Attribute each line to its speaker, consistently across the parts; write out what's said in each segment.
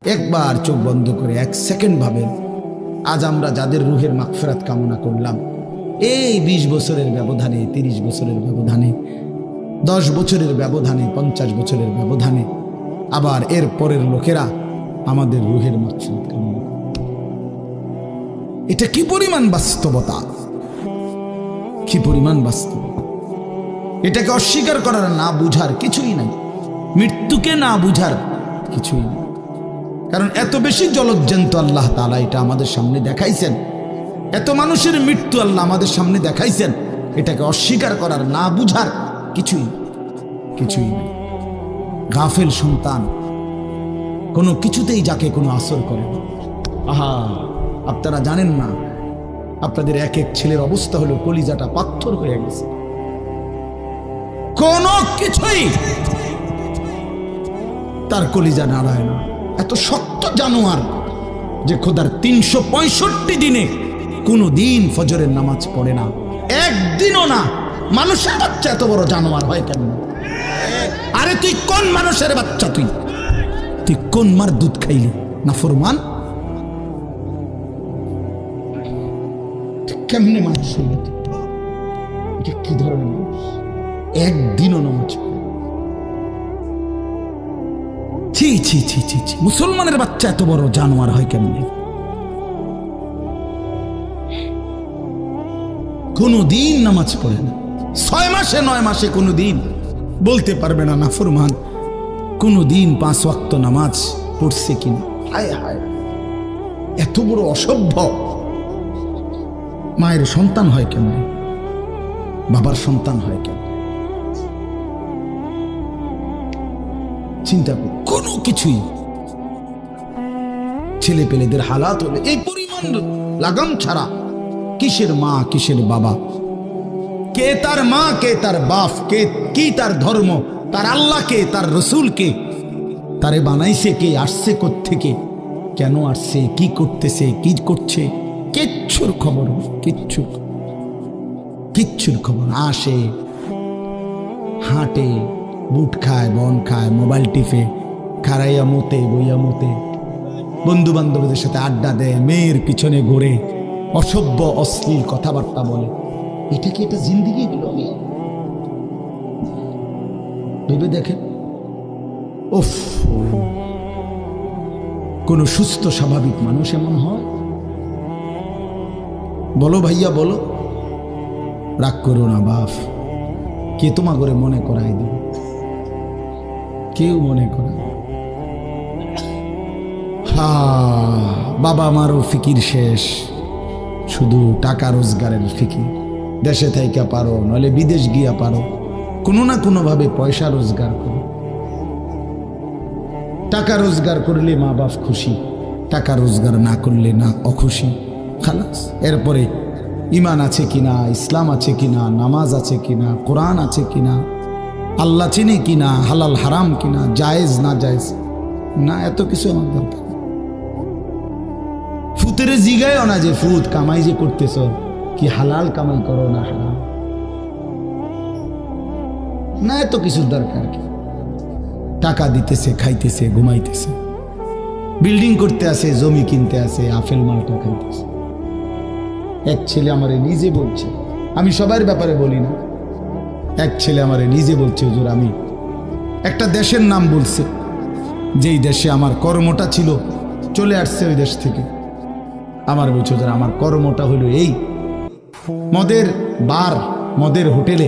Speaker 1: একবার চোখ বন্ধ করে 1 সেকেন্ড ভাবেন, আজ আমরা যাদের রুহের মাগফিরাত কামনা করলাম, এই 20 বছরের ব্যবধানে, 30 বছরের ব্যবধানে, 10 বছরের ব্যবধানে, 50 বছরের ব্যবধানে আবার এর পরের লোকেরা আমাদের রুহের মাগফিরাত কামনা করে। এটা কি পরিমাণ বাস্তবতা, কি পরিমাণ বাস্তব! এটাকে অস্বীকার করার, না বুঝার কিছুই নাই, মৃত্যুকে না বুঝার কিছুই নেই। কারণ এত বেশি জলজ্জান্ত আল্লাহ তাআলা এটা আমাদের সামনে দেখাইছেন, এত মানুষের মৃত্যু আল্লাহ আমাদের সামনে দেখাইছেন, এটাকে অস্বীকার করার, না বুঝার কিছুই কিছুই নেই। গাফেল সন্তান কোনো কিছুতেই যাকে কোনো আসর করে না। আহা, আপনারা জানেন না, আপনাদের এক এক ছেলের অবস্থা হলো কলিজাটা পাথর হয়ে গেছে, কোনো কিছুই তার কলিজা নাড়ায় না। এত শক্ত জানোয়ার যে খোদার 365 দিনে কোনো দিন ফজরের নামাজ পড়ে না, একদিনও না। মানুষের বাচ্চা এত বড় জানোয়ার হয় কেন? আরে তুই কোন মানুষের বাচ্চা? তুই কোন মার দুধ খাইলি? না ফরমান, কেমনে মানুষ হইল? এটা কি ধরনের মানুষ? একদিনও নামাজ পড়ে? ছি ছি ছি ছি ছি! মুসলমানের বাচ্চা এত বড় জানোয়ার হয় কেমনে? কোনদিন নামাজ পড়ে না, 6 মাসে 9 মাসে কোনদিন বলতে পারবে না নাফরমান কোনদিন 5 ওয়াক্ত নামাজ পড়ছে কিনা। হায় হায়, এত বড় অসভ্য! মায়ের সন্তান হয় কেমনে? বাবার সন্তান হয় কেমনে? চিন্তা কর, কোনো কিছুই ছেলে পেলেদের হালাত হলে এই পরিমাণ লাগাম ছাড়া কিসের মা কিসের বাবা, কে তার মা কে তার বাপ, কে কি তার ধর্ম, তার আল্লাহ কে, তার রসুল কে, তারে বানাইছে কে, আসছে কোত্থেকে, কেন আসছে, কি করতেছে, কি করছে, কিচ্ছুর খবর, কিচ্ছুর খবর। আসে, হাঁটে, বুট খায়, বন খায়, মোবাইল টিপে, খারাইয়া মতে, বইয়া মতে, বন্ধু বান্ধবদের সাথে আড্ডা দেয়, মেয়ের পিছনে ঘোরে, অসভ্য অশ্লীল কথাবার্তা বলে। এটা কি এটা জিন্দিগি হলো? ভেবে দেখেন। উফ, কোন সুস্থ স্বাভাবিক মানুষ এমন হয়? বলো ভাইয়া, বলো। রাগ করো না বাপ, কে তোমা করে মনে করাই দিবে? কেউ মনে করে। বাবা আমারও ফিকির শেষ, শুধু টাকা রোজগারের ফিকির। দেশে থাইকা পারো, নইলে বিদেশ গিয়া পারো, কোনো না কোনো ভাবে পয়সা রোজগার করো। টাকা রোজগার করলে মা বাপ খুশি, টাকা রোজগার না করলে না অখুশি, খালাস। এরপরে ইমান আছে কিনা, ইসলাম আছে কিনা, নামাজ আছে কিনা, কোরআন আছে কিনা, আল্লাহ চিনে কিনা, হালাল হারাম কিনা, জায়েজ না জায়েজ না, এত কিছু আমার দরকার। ফুতেরে জিগায়ও না যে ফুত কামাই যে করতেছ, কি হালাল কামাই করো না হারাম না, এত কিছুর দরকার কি? টাকা দিতেছে, খাইতেছে, ঘুমাইতেছে, বিল্ডিং করতে আসে, জমি কিনতে আসে, আপেল মালটা খাইতেছে। এক ছেলে আমারে নিজে বলছে, আমি সবার ব্যাপারে বলি না, এক ছেলে আমারে নিজে বলছে, হুজুর আমি একটা দেশের নাম বলছে, যেই দেশে আমার কর্মটা ছিল, চলে আসছে ওই দেশ থেকে। আমার বলছে, হুজুর আমার কর্মটা হলো এই মদের বার, মদের হোটেলে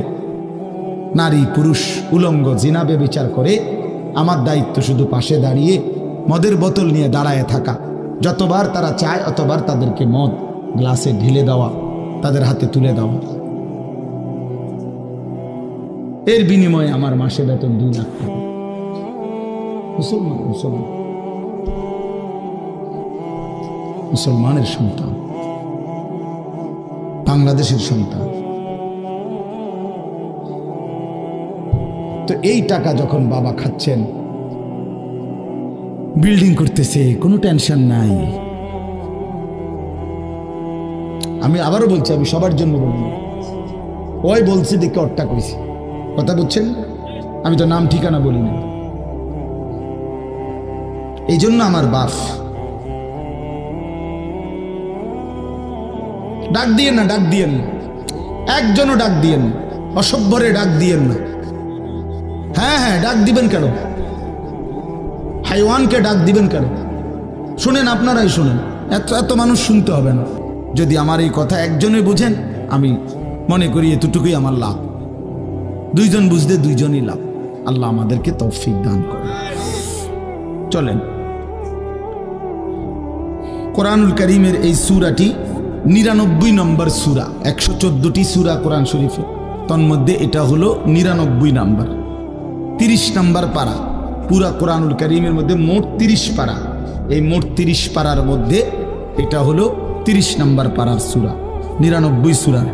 Speaker 1: নারী পুরুষ উলঙ্গ জিনা ব্যভিচার করে, আমার দায়িত্ব শুধু পাশে দাঁড়িয়ে মদের বোতল নিয়ে দাঁড়ায় থাকা, যতবার তারা চায় অতবার তাদেরকে মদ গ্লাসে ঢেলে দেওয়া, তাদের হাতে তুলে দেওয়া। এর বিনিময়ে আমার মাসে বেতন 2 লাখ টাকা। মুসলমান, মুসলমান, মুসলমানের সন্তান, বাংলাদেশের সন্তান। তো এই টাকা যখন বাবা খাচ্ছেন, বিল্ডিং করতেছে, কোনো টেনশন নাই। আমি আবারও বলছি, আমি সবার জন্য বলি, ওই বলছি দেখে অট্টা কইছি, কথা বুঝছেন? আমি তো নাম ঠিকানা বলি না। এই জন্য আমার বাপ, ডাক দিয়েন না, ডাক দিয়েন না, একজনও ডাক দিয়েন না, অসভ্যরে ডাক দিয়েন না। হ্যাঁ হ্যাঁ, ডাক দিবেন কেন? হাইওয়ানকে ডাক দিবেন কেন? শুনেন, আপনারাই শুনেন, এত এত মানুষ শুনতে হবে না। যদি আমার এই কথা একজনে বুঝেন, আমি মনে করি এতটুকুই আমার লাভ। দুইজন বুঝতে দুইজনই লাভ। আল্লাহ আমাদেরকে তৌফিক দান করে। চলেন, কোরআনুল কারীমের এই সূরাটি 99 নম্বর সূরা। 114টি সূরা কোরআন শরীফে, তন্মধ্যে এটা হলো 99 নম্বর। 30 নম্বর পারা। পুরা কোরআনুল কারীমের মধ্যে মোট 30 পারা। এই মোট 30 পারার মধ্যে এটা হলো 30 নম্বর পারার সূরা, 99 সূরার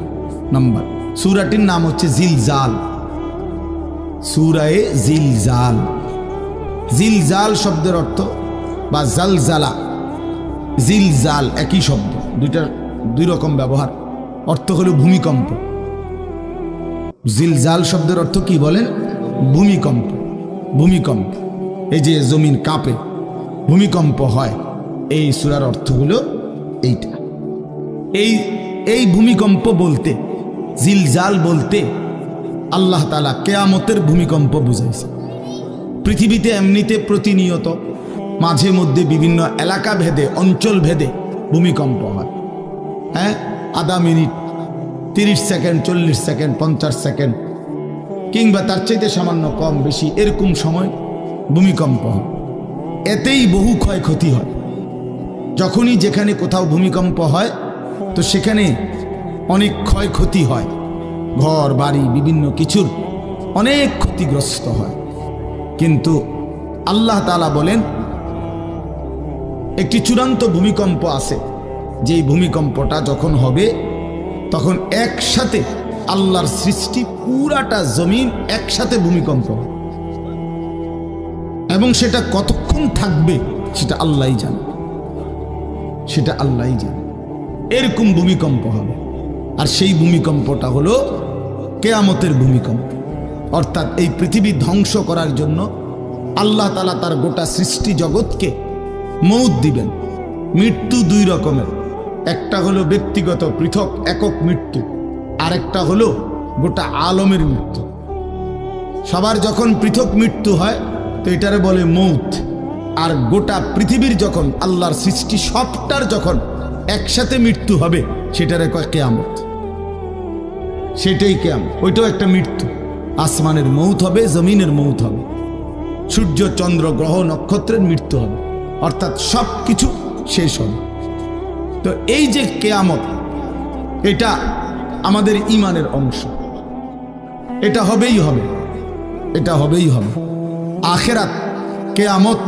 Speaker 1: নম্বর। সূরাটির নাম হচ্ছে জিলজাল, সূরায়ে জিলজাল। জিলজাল শব্দের অর্থ বা জালজালা, জিলজাল একই শব্দ, দুই রকম ব্যবহার। অর্থ হলো ভূমিকম্প। জিলজাল শব্দের অর্থ কি বলেন? ভূমিকম্প। ভূমিকম্প, এই যে জমিন কাঁপে, ভূমিকম্প হয়, এই সূরার অর্থ হলো এইটা। এই ভূমিকম্প বলতে, জিলজাল বলতে আল্লাহ তাআলা কিয়ামতের ভূমিকম্প বুঝাইছে। পৃথিবীতে এমনিতে প্রতিনিয়ত মাঝে মধ্যে বিভিন্ন এলাকা ভেদে, অঞ্চল ভেদে ভূমিকম্প হয়। হ্যাঁ, আধা মিনিট, 30 সেকেন্ড, 40 সেকেন্ড, 50 সেকেন্ড, কিংবা তার চাইতে সামান্য কম বেশি এরকম সময় ভূমিকম্প হয়। এতেই বহু ক্ষয়ক্ষতি হয়। যখনই যেখানে কোথাও ভূমিকম্প হয়, তো সেখানে অনেক ক্ষয়ক্ষতি হয়, ঘর বাড়ি বিভিন্ন কিছুর অনেক ক্ষতিগ্রস্ত হয়। কিন্তু আল্লাহ তাআলা বলেন একটি চূড়ান্ত ভূমিকম্প আছে, যেই ভূমিকম্পটা যখন হবে তখন একসাথে আল্লাহর সৃষ্টি পুরাটা জমিন একসাথে ভূমিকম্প, এবং সেটা কতক্ষণ থাকবে সেটা আল্লাহই জানে, সেটা আল্লাহই জানে। এরকম ভূমিকম্প হবে, আর সেই ভূমিকম্পটা হলো কিয়ামতের ভূমিকম্প। অর্থাৎ এই পৃথিবী ধ্বংস করার জন্য আল্লাহ তাআলা তার গোটা সৃষ্টি জগৎকে মউত দিবেন। মৃত্যু দুই রকমের, একটা হলো ব্যক্তিগত পৃথক একক মৃত্যু, আরেকটা হলো গোটা আলমের মৃত্যু। সবার যখন পৃথক মৃত্যু হয় তো এটারে বলে মউত, আর গোটা পৃথিবীর যখন আল্লাহর সৃষ্টি সবটার যখন একসাথে মৃত্যু হবে সেটারে কয় কিয়ামত। সেটাই কিয়ামত, ওইটাও একটা মৃত্যু। আসমানের মউত হবে, জমিনের মউত হবে, সূর্য চন্দ্র গ্রহ নক্ষত্রের মৃত্যু হবে, অর্থাৎ সব কিছু শেষ হবে। তো এই যে কিয়ামত, এটা আমাদের ঈমানের অংশ, এটা হবেই হবে, এটা হবেই হবে। আখিরাত, কিয়ামত,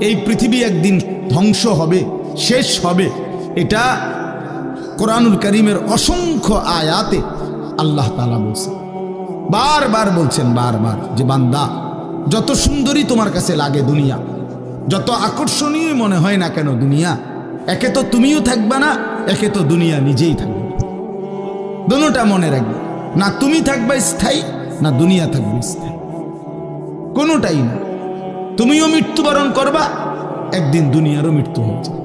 Speaker 1: এই পৃথিবী একদিন ধ্বংস হবে, শেষ হবে, এটা কোরআনুল কারীমের অসংখ্য আয়াতে আল্লাহ তাআলা বলছেন, বারবার বলছেন, বারবার, যে বান্দা যত সুন্দরী তোমার কাছে লাগে দুনিয়া, যত আকর্ষণীয় মনে হয় না কেন দুনিয়া, একে তো তুমিও থাকবে না, একে তো দুনিয়া নিজেই থাকবে। দুটোটা মনে রাখবে, না তুমি থাকবে স্থায়ী, না দুনিয়া থাকবে স্থায়ী, কোনোটাই না। তুমিও মৃত্যুবরণ করবা, একদিন দুনিয়ারও মৃত্যু হয়ে যাবে,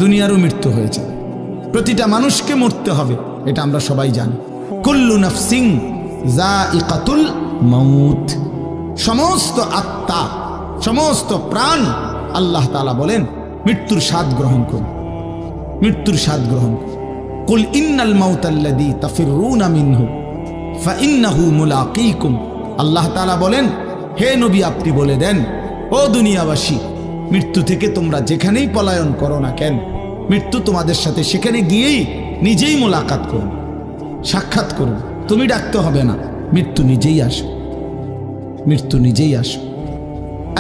Speaker 1: দুনিয়ারও মৃত্যু হয়ে যাবে। প্রতিটা মানুষকে মরতে হবে, এটা আমরা সবাই জানি। কুল্লু নাফসিন যায়িকাতুল মাউত, সমস্ত আত্মা, সমস্ত প্রাণ, আল্লাহ তাআলা বলেন মৃত্যুর স্বাদ গ্রহণ করুন, মৃত্যুর স্বাদ গ্রহণ করুন। কুল ইন্নাল মাউতাল্লাযী তাফিরুনা মিনহু ফাইন্নাহু মুলাকীকুম। আল্লাহ তাআলা বলেন, হে নবী আপনি বলে দেন, ও দুনিয়াবাসী, মৃত্যু থেকে তোমরা যেখানেই পলায়ন করো না কেন, মৃত্যু তোমাদের সাথে সেখানে গিয়েই নিজেই মোলাকাত করুন, সাক্ষাৎ করুন। তুমি ডাকতে হবে না, মৃত্যু নিজেই আসো, মৃত্যু নিজেই আসো।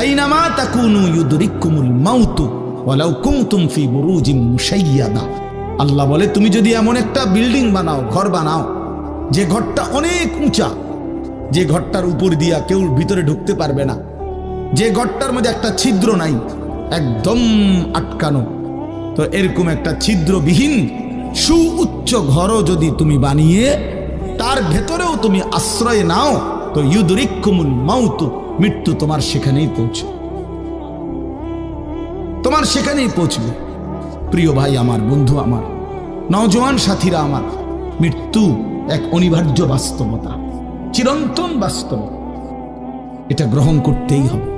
Speaker 1: আইনামা তাকুনু ইউদরিকুমুল মাউতু ওয়ালাউ কুনতুম ফি বুরুজিম মুশাইয়াদা। আল্লাহ বলে, তুমি যদি এমন একটা বিল্ডিং বানাও, ঘর বানাও, যে ঘরটা অনেক উঁচা, যে ঘরটার উপর দিয়া কেউ ভিতরে ঢুকতে পারবে না, যে ঘরটার মধ্যে একটা ছিদ্র নাই, একদম আটকানো, তো এরকম একটা ছিদ্রবিহীন সুউচ্চ ঘরও যদি তুমি বানিয়ে তার ভেতরেও তুমি আশ্রয় নাও, তো ইউদরিকুমুল মাউতু, মৃত্যু তোমার সেখানেই পৌঁছে। তোমার সেখানেই পৌঁছবে। প্রিয় ভাই আমার, বন্ধু আমার, নওজোয়ান সাথীরা আমার, মৃত্যু এক অনিবার্য বাস্তবতা, চিরন্তন বাস্তবতা। এটা গ্রহণ করতেই হবে।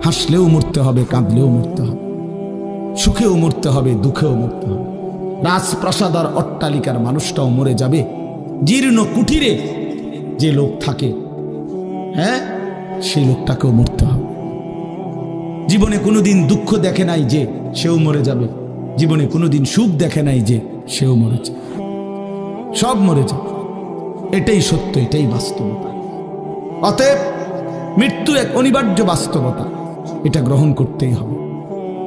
Speaker 1: হাসলেও মরতে হবে, কাঁদলেও মরতে হবে, সুখেও মরতে হবে, দুঃখেও মরতে হবে। রাজপ্রাসাদ আর অট্টালিকার মানুষটাও মরে যাবে। জীর্ণ কুটিরে যে লোক থাকে, হ্যাঁ, সেই লোকটাকেও মরতে হবে। জীবনে কোনোদিন দুঃখ দেখে নাই যে সেও মরে যাবে, জীবনে কোনোদিন সুখ দেখে নাই যে সেও মরে যাবে, সব মরে যাবে। এটাই সত্য, এটাই বাস্তবতা। অতএব মৃত্যু এক অনিবার্য বাস্তবতা, এটা গ্রহণ করতেই হবে।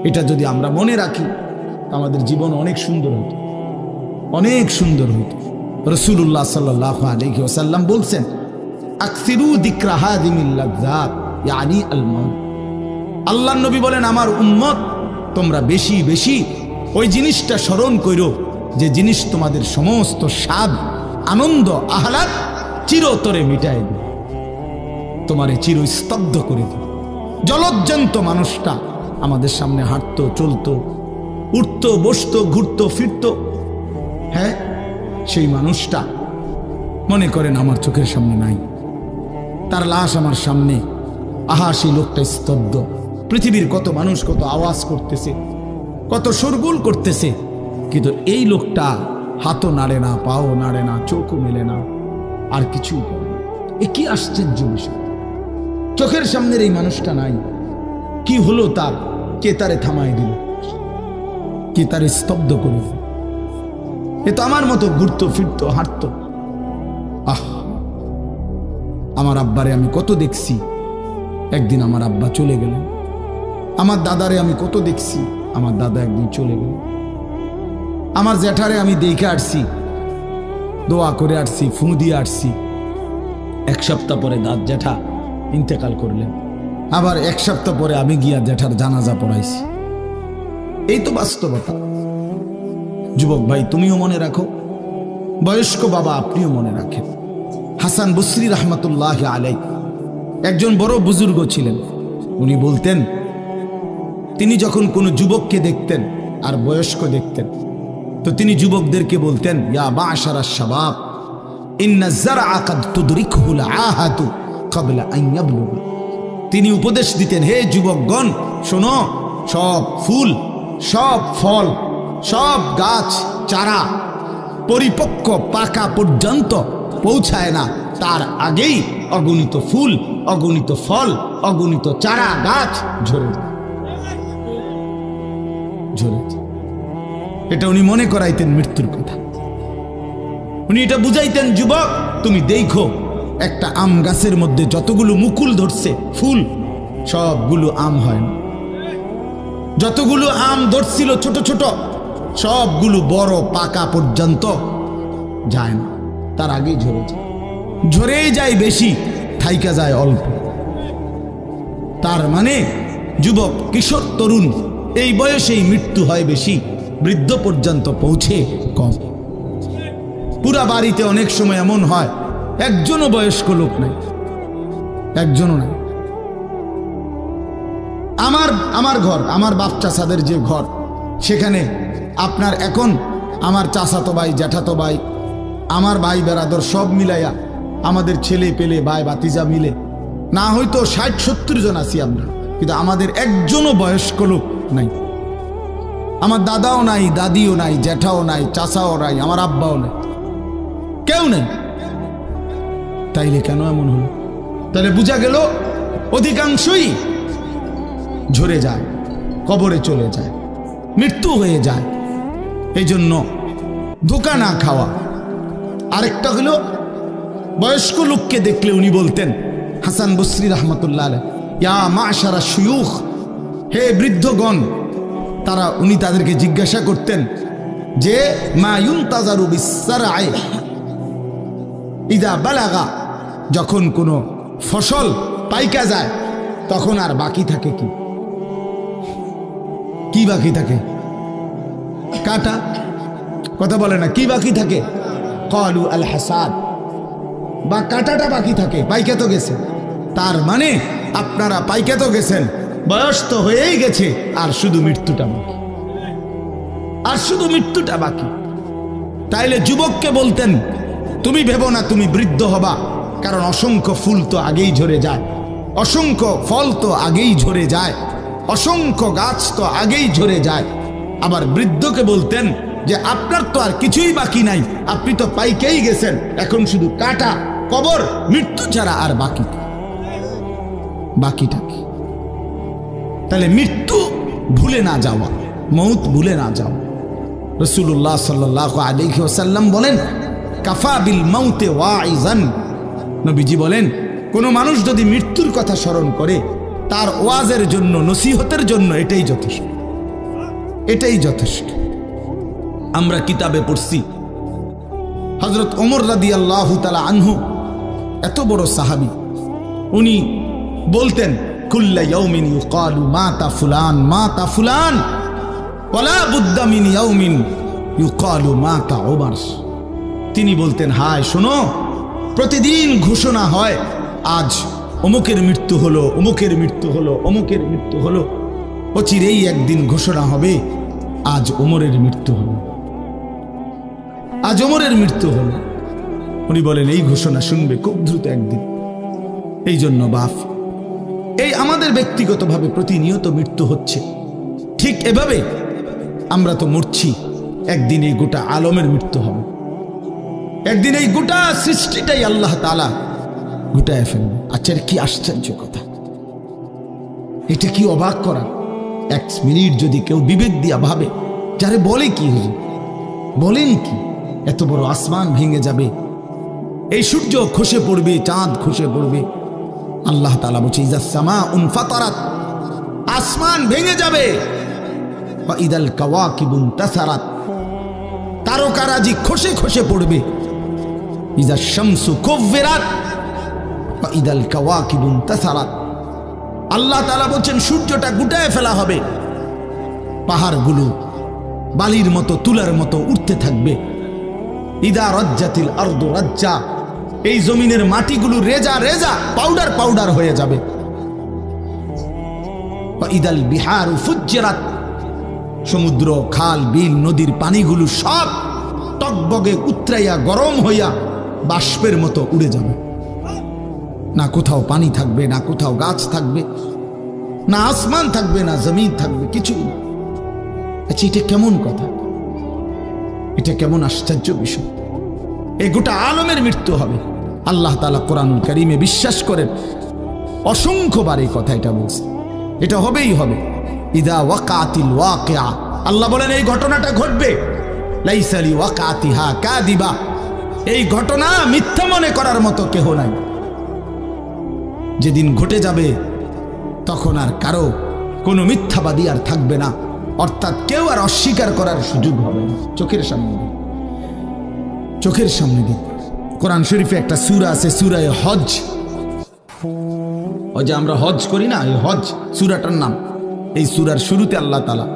Speaker 1: এটা যদি আমরা মনে রাখি, আমাদের জীবন অনেক সুন্দর হতো, অনেক সুন্দর হতো। রাসূলুল্লাহ সাল্লাল্লাহু আলাইহি ওয়াসাল্লাম বলছেন, আকসিরু যিকরা হাযিমিল লাযযাত ইয়ানি আল মাউত। আল্লাহর নবী বলেন, আমার উম্মত তোমরা বেশি বেশি ওই জিনিসটা স্মরণ করো যে জিনিস তোমাদের সমস্ত স্বাদ, আনন্দ, আহ্লাদ চিরতরে মিটায় দেবে, তোমারে চিরস্তব্ধ করে দেবে। জলজ্জান্ত মানুষটা আমাদের সামনে হাঁটতো, চলতো, উঠতো, বসতো, ঘুরতো, ফিরতো, হ্যাঁ, সেই মানুষটা মনে করেন আমার চোখের সামনে নাই, তার লাশ আমার সামনে। আহা, সেই লোকটা স্তব্ধ। পৃথিবীর কত মানুষ কত আওয়াজ করতেছে, কত শোরগোল করতেছে, কিন্তু এই লোকটা হাতও নাড়ে না, পাও নাড়ে না, চোখও মেলে না, আর কিছুই করে না। এ কি আশ্চর্য বিষয়! চোখের সামনের এই মানুষটা নাই, কি হলো তার? কে তারে থামাই দিল? কে তারে স্তব্ধ করে দিল? এ তো আমার মতো ঘুরতো, ফিরতো, হাঁটতো। আহ, আমার আব্বারে আমি কত দেখছি, একদিন আমার আব্বা চলে গেলেন। আমার দাদারে আমি কত দেখছি, আমার দাদা একদিন চলে গেলেন। আমার জ্যাঠারে আমি দেখে আসছি, দোয়া করে আসছি, ফু দিয়ে আসছি। এক সপ্তাহ পরে দাদ জ্যাঠা ইন্তেকাল করলেন। আবার এক সপ্তাহ পরে আমি গিয়া জ্যাঠার জানাজা পড়াইছি। এই তো বাস্তবতা। যুবক ভাই, তুমিও মনে রাখো, বয়স্ক বাবা আপনিও মনে রাখেন। হাসান বসরি রহমতুল্লাহ আলাই একজন বড় বুজুর্গ ছিলেন। উনি বলতেন, তিনি যখন কোনো যুবককে দেখতেন আর বয়স্ক দেখতেন, তো তিনি যুবকদেরকে বলতেন, ইয়া মা'শারাশ শাবাব ইন্না যারআ কাদ তুদরিকুহুল আহাতু ক্বাবলা আন ইয়াবলুগা। তিনি উপদেশ দিতেন, হে যুবকগণ শোনো, সব ফুল, সব ফল, সব গাছ চারা পরিপক্ক পাকা পর্যন্ত পৌঁছায় না, তার আগেই অগণিত ফুল, অগণিত ফল, অগণিত চারা গাছ ঝরে যায়। এটা উনি মনে করাইতেন মৃত্যুর কথা। উনি এটা বুঝাইতেন, যুবক তুমি দেখো, একটা আম গাছের মধ্যে যতগুলো মুকুল ধরছে ফুল, সবগুলো আম হয় না। যতগুলো আম ধরছিল ছোট ছোট, সবগুলো বড় পাকা পর্যন্ত যায় না, তার আগেই ঝরে যায়। ঝরেই যায় বেশি, থাইকা যায় অল্প। তার মানে যুবক, কিশোর, তরুণ এই বয়সেই মৃত্যু হয় বেশি, বৃদ্ধ পর্যন্ত পৌঁছে কম। পুরা বাড়িতে অনেক সময় এমন হয় একজনও বয়স্ক লোক নাই, একজনও নাই। আমার ঘর, আমার বাপ চাচাদের যে ঘর, সেখানে আপনার এখন আমার চাচাতো ভাই, জ্যাঠাতো ভাই, আমার ভাই বেরাদর সব মিলাইয়া আমাদের ছেলে পেলে ভাই বাতিজা মিলে না হয়তো 60-70 জন আছি আমরা, কিন্তু আমাদের একজনও বয়স্ক লোক নাই। আমার দাদাও নাই, দাদিও নাই, জ্যাঠাও নাই, চাচাও নাই, আমার আব্বাও নাই, কেউ নেই। তাইলে কেন এমন হলো? তাহলে বোঝা গেল অধিকাংশই ঝরে যায়, কবরে চলে যায়, মৃত্যু হয়ে যায়। এই জন্য ধোঁকা না খাওয়া। আরেকটা হলো, বয়স্ক লোককে দেখলে উনি বলতেন, হাসান বসরি রহমতুল্লাহ আলাইহি, ইয়া মা'শারা শুয়ুখ, হে বৃদ্ধগণ। উনি তাদেরকে জিজ্ঞাসা করতেন যে, মা ইউনতাজারু বিসসারআই ইযা বালাগা, যখন কোনো ফসল পাইকা যায় তখন আর বাকি থাকে কি? কি বাকি থাকে? কাটা। কথা বলে না, কি বাকি থাকে? ক্বালু আল হাসাদ, বা কাটাটা বাকি থাকে, পাইকা তো গেছে। তার মানে আপনারা পাইকা তো গেছেন, বয়স তো হয়েই গেছে, আর শুধু মৃত্যুটা বাকি, আর শুধু মৃত্যুটা বাকি। তাইলে যুবককে বলতেন, তুমি ভেবো না তুমি বৃদ্ধ হবা, কারণ অসংখ্য ফুল তো আগেই ঝরে যায়, অসংখ্য ফল তো আগেই ঝরে যায়, অসংখ্য গাছ তো আগেই ঝরে যায়। আবার বৃদ্ধকে বলতেন যে আপনার তো আর কিছুই বাকি নাই, আপনি তো পাইকেই গেছেন, এখন শুধু কাটা, কবর, মৃত্যু ছাড়া আর বাকিটা কি? তাহলে মৃত্যু ভুলে না যাওয়া, মৌত ভুলে না যাওয়া। রাসূলুল্লাহ সাল্লাল্লাহু আলাইহি ওয়াসাল্লাম বলেন, কাফা বিল মাউতে ওয়াইজান। নবীজি বলেন, কোনো মানুষ যদি মৃত্যুর কথা স্মরণ করে, তার ওয়াজের জন্য, নসিহতের জন্য এটাই যথেষ্ট, এটাই যথেষ্ট। আমরা কিতাবে পড়ছি, হযরত ওমর রাদিয়াল্লাহু তাআলা আনহু, এত বড় সাহাবী, উনি বলতেন, কুল্লা ইয়াউমিন ইউকালু মাতা ফুলান মাতা ফুলান ওয়ালা বুদ্দা মিন ইয়াউমিন ইউকালু মাতা ওমর। তিনি বলতেন, হায় শোনো, প্রতিদিন ঘোষণা হয় আজ অমুকের মৃত্যু হলো, অমুকের মৃত্যু হলো, অমুকের মৃত্যু হলো, অচিরেই একদিন ঘোষণা হবে আজ ওমরের মৃত্যু হলো, আজ ওমরের মৃত্যু হলো। উনি বলেন, এই ঘোষণা শুনবে খুব দ্রুত একদিন। এই জন্য বাপ, এই আমাদের ব্যক্তিগতভাবে প্রতিনিয়ত মৃত্যু হচ্ছে, ঠিক এভাবে আমরা তো মরছি, একদিন এই গোটা আলমের মৃত্যু হবে, একদিন এই গোটা সৃষ্টিটাই আল্লাহ তাআলা গুটায় ফেলবে। আচ্ছা, কি আশ্চর্য কথা, এটা কি অবাক করা। এক মিনিট যদি কেউ বিবেক দিয়া ভাবে, যারে বলে কি হুজুর, বলেন কি, এত বড় আসমান ভেঙে যাবে, এই সূর্য খসে পড়বে, চাঁদ খসে পড়বে। আল্লাহ তাআলা বলছে, ইযা সামাউন ফাতারাত, আসমান ভেঙে যাবে, ওয়া ইদাল কাওয়াকিবুন তাসারাত, তারকারাজি খসে খসে পড়বে, ইযা শামসু কুব্বিরাত ওয়া ইদাল কাওয়াকিবুন তাসারাত। আল্লাহ তাআলা বলছেন, সূর্যটা গুটায় ফেলা হবে, পাহাড়গুলো বালির মতো, তুলার মতো উঠতে থাকবে। ইদা রাজ্জাতিল আরদু রাজ্জা, এই জমিনের মাটিগুলো রেজা রেজা, পাউডার পাউডার হয়ে যাবে। ওয়া ইদাল বিহারু ফুজ্জিরাত, সমুদ্র, খাল, বিল, নদীর পানিগুলো সব টকবগে উতরাইয়া গরম হইয়া বাষ্পের মতো উড়ে যাবে। না কোথাও পানি থাকবে, না কোথাও গাছ থাকবে, না আসমান থাকবে, না জমিন থাকবে, কিছুই না। আচ্ছা, এটা কেমন কথা, এটা কেমন আশ্চর্য বিষয়। এই গোটা আলমের মৃত্যু হবে। আল্লাহ তাআলা কোরআনুল কারীমে বিশ্বাস করেন, অসংখ্যবার এই কথা এটা বলছে, এটা হবেই হবে। ইদা ওয়াকাতিল ওয়াকিআ, আল্লাহ বলেন এই ঘটনাটা ঘটবে। লাইসা লিওয়াকাতিহা কাযিবা, এই ঘটনা মিথ্যা মনে করার মতো কেহ নাই। যেদিন ঘটে যাবে তখন আর কারো কোনো মিথ্যাবাদী আর থাকবে না, অর্থাৎ কেউ আর অস্বীকার করার সুযোগ হবে না। চোখের সামনে দিন, চোখের সামনে দিন। কোরআন শরীফে একটা সূরা আছে, সূরা হজ। ওই যে আমরা হজ করি না, এই হজ সূরাটার নাম। এই সূরার শুরুতে আল্লাহ তাআলা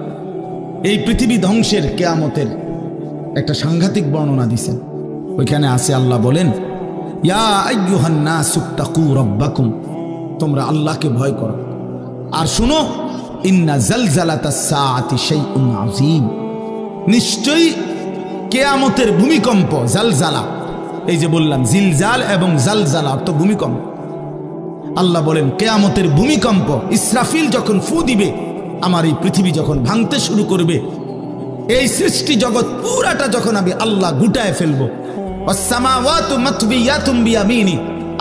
Speaker 1: এই পৃথিবী ধ্বংসের, কিয়ামতের একটা সাংঘাতিক বর্ণনা দিয়েছেন। ওইখানে আছে, আল্লাহ বলেন, ইয়া আইয়ুহান নাসু তাকু রাব্বাকুম, তোমরা আল্লাহকে ভয় করো। আর শুনো, ইন্না জালজালাতাস সাআতি শাইউন আযীম, নিশ্চয়ই কিয়ামতের ভূমিকম্প, জালজালা, এই যে বললাম জিলজাল এবং জালজালা অর্থ ভূমিকম্প। আল্লাহ বলেন কিয়ামতের ভূমিকম্প, ইসরাফিল যখন ফু দিবে, আমার এই পৃথিবী যখন ভাঙতে শুরু করবে, এই সৃষ্টি জগৎ পুরাটা যখন আমি আল্লাহ গুটায় ফেলবো, ওয়াসসামাওয়াতু মাতবিয়াতুম বিয়ামিনি,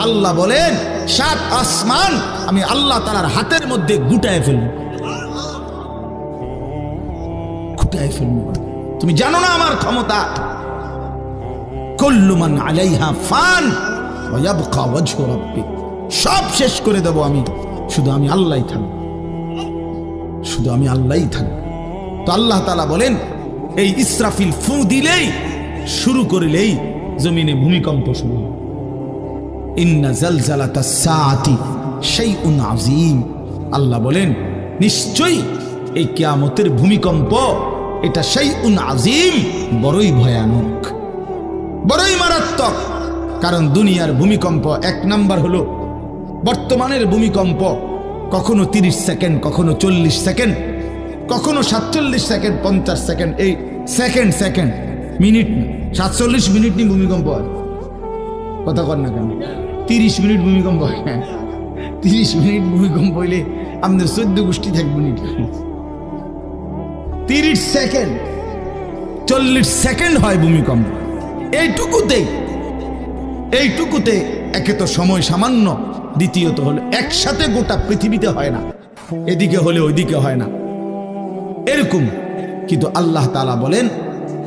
Speaker 1: আল্লাহ বলেন 7 আসমান আমি আল্লাহ তাআলার হাতের মধ্যে গুটায় ফেলবো, গুটায় ফেলবো। তুমি জানো না আমার ক্ষমতা। কুল্লু মান আলাইহা ফান ওয়া ইয়াবকা ওয়াজহু রাব্বিক, সব শেষ করে দেব আমি, শুধু আমি আল্লাহই থাকব, শুধু আমি আল্লাহই থাকব। তো আল্লাহ তাআলা বলেন, এই ইসরাফিল ফু দিলেই, শুরু করলেই জমিনে ভূমিকম্প শুরু হবে। ইন্না জালজালাতাস সাআতি শাইউন আযীম, আল্লাহ বলেন নিশ্চয়ই এই কিয়ামতের ভূমিকম্প, এটা শাইউন আযীম, বড়ই ভয়ানক, বড়ই মারাত্মক। কারণ দুনিয়ার ভূমিকম্প, এক নাম্বার হলো বর্তমানের ভূমিকম্প, কখনো 30 সেকেন্ড, কখনো 40 সেকেন্ড, কখনো 47 সেকেন্ড, 50 সেকেন্ড, এই সেকেন্ড সেকেন্ড, মিনিট না, 47 মিনিট নি ভূমিকম্প হয়। কথা কর না কেন? 30 মিনিট ভূমিকম্প হয়। 30 মিনিট ভূমিকম্প হইলে আমাদের 14 গোষ্ঠী থাকবে নি। 30 সেকেন্ড, 40 সেকেন্ড হয় ভূমিকম্প। এইটুকুতে একে তো সময় সামান্য, দ্বিতীয়ত হলো একসাথে গোটা পৃথিবীতে হয় না, এদিকে হলে ওইদিকে হয় না, এরকম। কিন্তু আল্লাহ তাআলা বলেন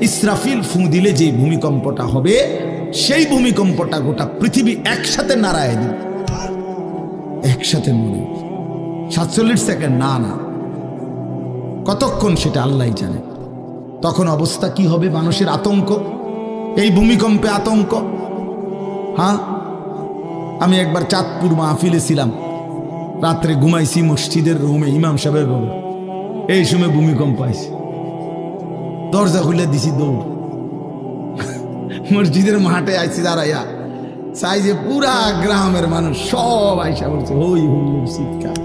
Speaker 1: ইসরাফিল ফু দিলে যে ভূমিকম্পটা হবে, সেই ভূমিকম্পটা গোটা পৃথিবী একসাথে নাড়ায় দিবে, একসাথে মরে। 47 সেকেন্ড না, কতক্ষণ সেটা আল্লাহই জানে। তখন অবস্থা কি হবে? মানুষের আতঙ্ক, এই ভূমিকম্পে আতঙ্ক। হ্যাঁ, আমি একবার চাঁদপুর মাহফিলে ছিলাম, রাত্রে ঘুমাইছি মসজিদের রুমে, ইমাম সাহেবের রুমে। এই সময় ভূমিকম্প আইছে, দরজা খুলে দিছি দৌড়। মসজিদের মাঠে আইছি দাঁড়াইয়া, চাই যে পুরা গ্রামের মানুষ সব আইসা বলছে হই হুল্লোড় চিৎকার,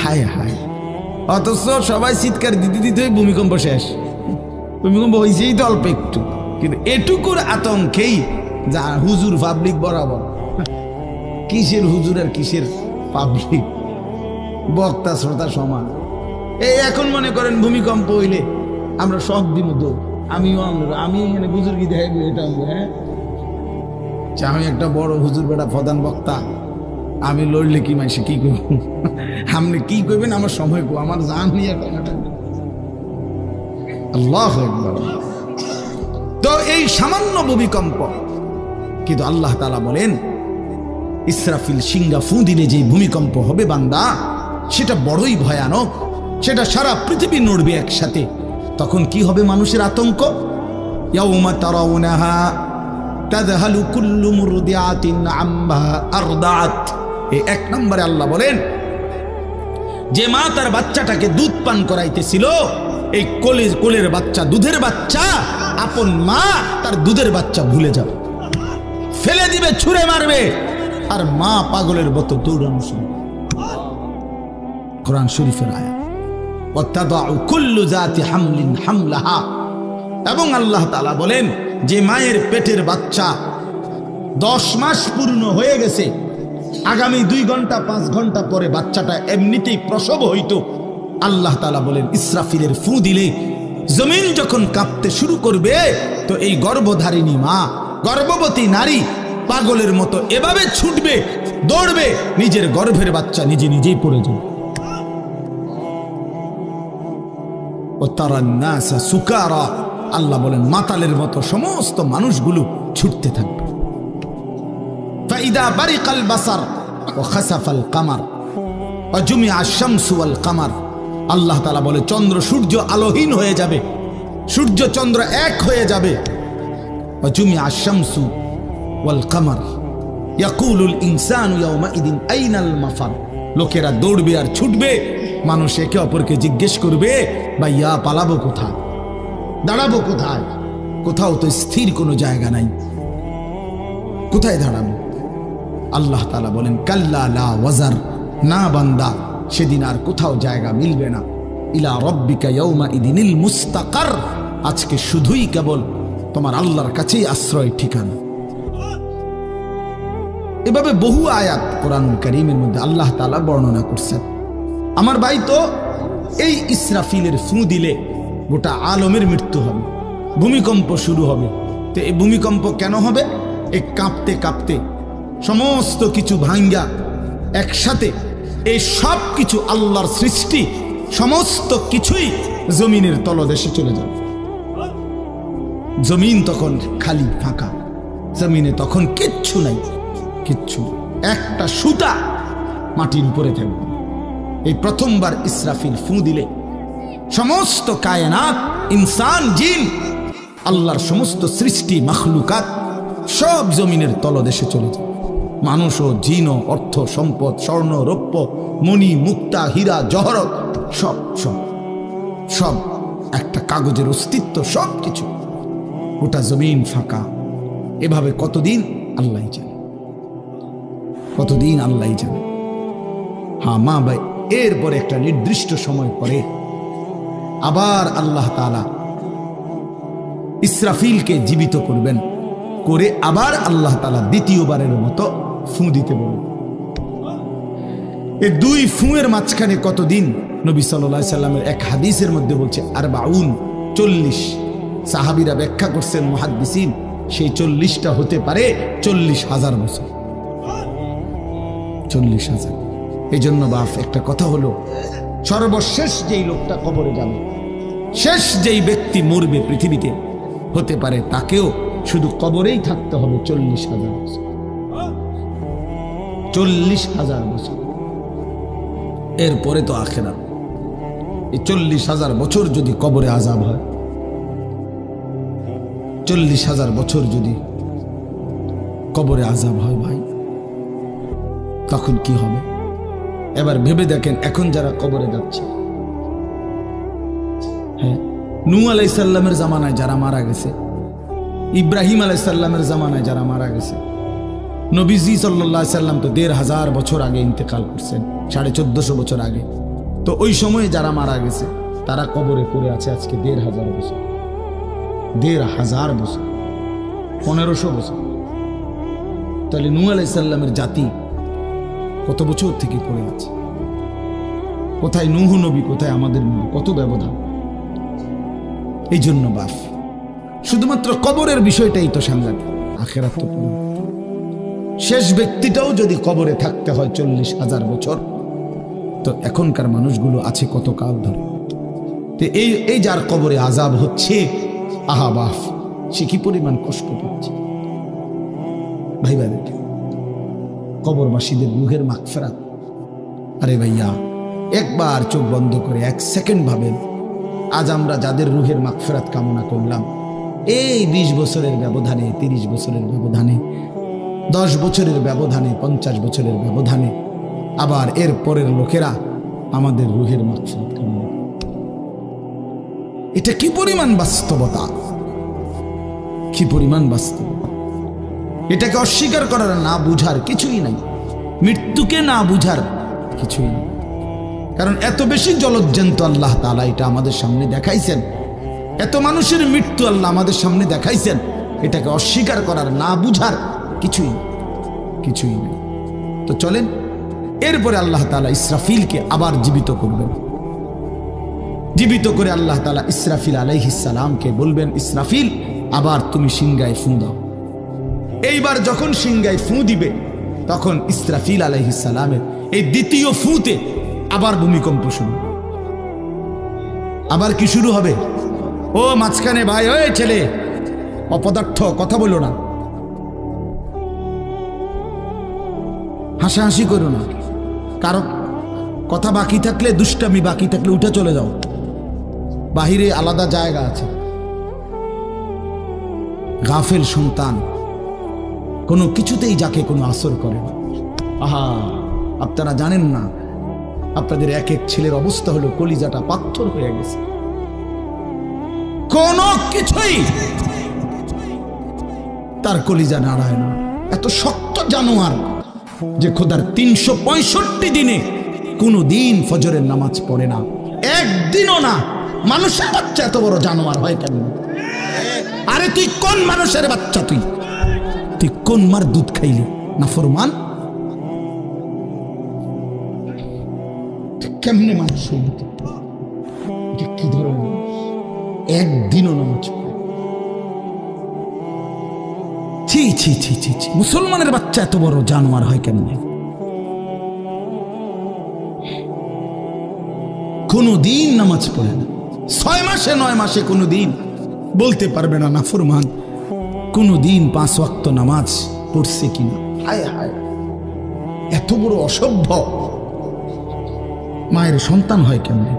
Speaker 1: হায় হায়। অথচ সবাই চিৎকার দিতে দিতে ভূমিকম্প শেষ। ভূমিকম্প হয়েছেই তো অল্প একটু, কিন্তু এটুকুর আতঙ্কেই যা হুজুর পাবলিক বরাবর। কিসের হুজুর আর কিসের পাবলিক, বক্তা শ্রোতা সমান। এই এখন মনে করেন ভূমিকম্প হইলে আমরা সব দিব তো, আমি এখানে বুজুর্গি দেখাইব, এটা হ্যাঁ, আমি একটা বড় হুজুর বেটা প্রধান বক্তা, আমি লড়লে কি মাইসে কি করব? আপনি কি করবেন? আমার সময় কো, আমার জান নিয়ে কথাটা। আল্লাহু আকবার। তো এই সামান্য ভূমিকম্প, কিন্তু আল্লাহ তাআলা বলেন ইসরাফিল সিংহা ফু দিলে যে ভূমিকম্প হবে বান্দা, সেটা বড়ই ভয়ানক, সেটা সারা পৃথিবী নড়বে একসাথে। তখন কি হবে? মানুষের আতঙ্ক। ইয়াউমা তারাউনাহা তাযহালু কুল্লু মুরদিআতিন আম্মা আরদাআত। এই 1 নম্বরে আল্লাহ বলেন, যে মা তার বাচ্চাটাকে দুধ পান করাইতেছিল, এই কোলের বাচ্চা, দুধের বাচ্চা, আপন মা তার দুধের বাচ্চা ভুলে যাবে, ফেলে দিবে, ছুঁড়ে মারবে, আর মা পাগলের মতো দৌড়ানো শুরু। কোরআন শরীফের আয়াত। ওয়াতাদাউ কুল্লু যাতি হামলিন হামলাহা। এবং আল্লাহ তাআলা বলেন, যে মায়ের পেটের বাচ্চা 10 মাস পূর্ণ হয়ে গেছে, আগামী 2 ঘন্টা 5 ঘন্টা পরে বাচ্চাটা এমনিতেই প্রসব হইতো, আল্লাহ তাআলা বলেন ইসরাফিলের ফু দিলে জমিন যখন কাঁপতে শুরু করবে, তো এই গর্ভধারিণী মা, গর্ভবতী নারী পাগলের মতো এভাবে ছুটবে, দৌড়বে, নিজের গর্ভের বাচ্চা নিজে নিজেই পড়ে যাবে। ও তারান নাসা সুকারা, আল্লাহ বলেন মাতালের মতো সমস্ত মানুষগুলো ছুটতে থাকবে। ফাইদা বারিকাল বাসার ওয়া খাসাফাল কামার ওয়া জুমিআ আশ-শামসু ওয়াল কামার। আল্লাহ তাআলা বলে চন্দ্র সূর্য আলোহীন হয়ে যাবে, সূর্য চন্দ্র এক হয়ে যাবে। ওয়া জুমিআ আশ-শামসু ওয়াল কামার ইয়াকুলুল ইনসানু ইয়াওমাইদিন আইনাল মাফার। লোকেরা দৌড়বে আর ছুটবে, মানুষ একে অপরকে জিজ্ঞেস করবে, ভাইয়া পালাবো কোথায়, দাঁড়াবো কোথায়? কোথাও তো স্থির কোনো জায়গা নাই, কোথায় দাঁড়াবো? আল্লাহ তাআলা বলেন কাল্লা লা ওয়াজার, না বান্দা, সেদিন আর কোথাও জায়গা মিলবে না। ইলা রাব্বিকা ইয়াওমাইদিনিল মুস্তাকার, আজকে শুধুই কেবল তোমার আল্লাহর কাছেই আশ্রয় ঠিকানা। এভাবে বহু আয়াত কোরআনুল কারীমের মধ্যে আল্লাহ তাআলা বর্ণনা করছেন। আমার ভাই, তো এই ইসরাফিলের ফু দিলে গোটা আলমের মৃত্যু হবে, ভূমিকম্প শুরু হবে। তো এই ভূমিকম্প কেন হবে? এই কাঁপতে কাঁপতে সমস্ত কিছু ভাঙ্গা একসাথে, এই সব কিছু আল্লাহর সৃষ্টি, সমস্ত কিছুই জমিনের তলদেশে চলে যাবে। জমিন তখন খালি ফাঁকা, জমিনে তখন কিচ্ছু নাই, কিচ্ছু, একটা সুতা মাটির উপরে থাকবে। এই প্রথমবার ইসরাফিল ফু দিলে সমস্ত কায়নাত, ইনসান, জিন, আল্লাহর সমস্ত সৃষ্টি মাখলুকাত সব জমিনের তলদেশে চলে যায়। মানুষ ও জিন ও অর্থ সম্পদ, স্বর্ণ রৌপ্য মণি মুক্তা হীরা জহরত সব সব সব একটা কাগজের অস্তিত্ব, সব কিছু, গোটা জমিন ফাঁকা। এভাবে কতদিন আল্লাহই জানে, কতদিন আল্লাহই জানে। হ্যাঁ, এরপরে একটা নির্দিষ্ট সময় পরে আবার আল্লাহ তাআলা ইসরাফিলকে জীবিত করবেন, করে আবার আল্লাহ তাআলা দ্বিতীয়বারের মতো ফু দিতে বলবেন। এই দুই ফুঁয়ের মাঝখানে কতদিন? নবী সাল্লাল্লাহু আলাইহি সাল্লামের এক হাদিসের মধ্যে বলছে 40 সাহাবীরা ব্যাখ্যা করছেন মুহাদ্দিসিন, সেই 40টা হতে পারে 40,000 বছর। 40,000। এই জন্য বাপ একটা কথা হলো, সর্বশেষ যেই লোকটা কবরে যাবে, শেষ যেই ব্যক্তি মরবে পৃথিবীতে, হতে পারে তাকেও শুধু কবরেই থাকতে হবে 40,000 বছর। 40,000 বছর। এরপরে তো আখিরাত। এই 40,000 বছর যদি কবরে আযাব হয়, 40,000 বছর যদি কবরে আযাব হয় ভাই, তখন কি হবে? এবার ভেবে দেখেন, এখন যারা কবরে যাচ্ছে, হ্যাঁ, নূহ আলাইহিস সালামের জামানায় যারা মারা গেছে, ইব্রাহিম আলাইহিস সালামের জামানায় যারা মারা গেছে, নবীজি সাল্লাল্লাহু আলাইহি সাল্লাম তো ১৫০০ বছর আগে ইন্তেকাল করছেন, ১৪৫০ বছর আগে। তো ওই সময়ে যারা মারা গেছে তারা কবরে পড়ে আছে আজকে ১৫০০ বছর, ১৫০০ বছর, ১৫০০ বছর। তাহলে নূহ আলাইহিস সালামের জাতি কত বছর থেকে পড়ে আছে? কোথায় নূহ নবী, কোথায় আমাদের নবী? কত ব্যবধান! এই জন্য বাপ, শুধুমাত্র কবরের বিষয়টাই তো সাংঘাতিক, আখিরাত তো পুরো। শেষ ব্যক্তিটাও যদি কবরে থাকতে হয় 40,000 বছর, তো এখনকার মানুষগুলো আছে কত কাল ধরে। তো এই যার কবরে আযাব হচ্ছে, আহা বাপ, সে কি পরিমাণ কষ্ট পাচ্ছে ভাইবা। দেখে কবরবাসীদের রূহের মাগফিরাত। আরে ভাইয়া, একবার চোখ বন্ধ করে 1 সেকেন্ড ভাবেন, আজ আমরা যাদের রূহের মাগফিরাত কামনা করলাম, এই 20 বছরের ব্যবধানে, 30 বছরের ব্যবধানে, 10 বছরের ব্যবধানে, 50 বছরের ব্যবধানে আবার এর পরের লোকেরা আমাদের রূহের মাগফিরাত কামনা করে। এটা কি পরিমাণ বাস্তবতা, কি পরিমাণ বাস্তব! এটাকে অস্বীকার করার, না বুঝার কিছুই নাই, মৃত্যুকে না বুঝার কিছুই নেই। কারণ এত বেশি জলজ্জান্ত আল্লাহ তাআলা এটা আমাদের সামনে দেখাইছেন, এত মানুষের মৃত্যু আল্লাহ আমাদের সামনে দেখাইছেন, এটাকে অস্বীকার করার, না বুঝার কিছুই নেই। তো চলেন, এরপরে আল্লাহ তাআলা ইসরাফিলকে আবার জীবিত করবেন। জীবিত করে আল্লাহ তাআলা ইসরাফিল আলাইহিস সালামকে বলবেন, ইসরাফিল, আবার তুমি সিংহায় ফু দাও। এইবার যখন সিংহায় ফু দিবে, তখন ইসরাফিল আলাইহিস সালামের এই দ্বিতীয় ফুতে আবার ভূমিকম্প শুরু। আবার কি শুরু হবে? ও মাঝখানে ভাই, ওই ছেলে অপদার্থ, কথা বলো না, হাসাহাসি করো না, কারো কথা বাকি থাকলে, দুষ্টামি বাকি থাকলে উঠে চলে যাও, বাহিরে আলাদা জায়গা আছে। গাফেল সন্তান কোনো কিছুতেই যাকে কোনো আসর করে না। আহা, আপনারা জানেন না, আপনাদের এক এক ছেলের অবস্থা হলো কলিজাটা পাথর হয়ে গেছে, কোন কিছুই তার কলিজা নাড়ায় না। এত শক্ত জানোয়ার যে খোদার 365 দিনে কোনো দিন ফজরের নামাজ পড়ে না, একদিনও না। মানুষের বাচ্চা এত বড় জানোয়ার হয় কেন? আরে তুই কোন মানুষের বাচ্চা? তুই কোন মার দুধ খাইলি? না ফরমান, কেমনে মানুষ হইলি? কি ধরনের একদিনও নামাজ পড়ে? ছি ছি ছি ছি ছি, মুসলমানের বাচ্চা এত বড় জানোয়ার হয় কেমনে? কোনদিন নামাজ পড়ে না, 6 মাসে 9 মাসে কোনদিন বলতে পারবে না নাফরমান কোনদিন 5 ওয়াক্ত নামাজ পড়ছে কিনা। হায় হায়, এত বড় অসভ্য! মায়ের সন্তান হয় কেমনে?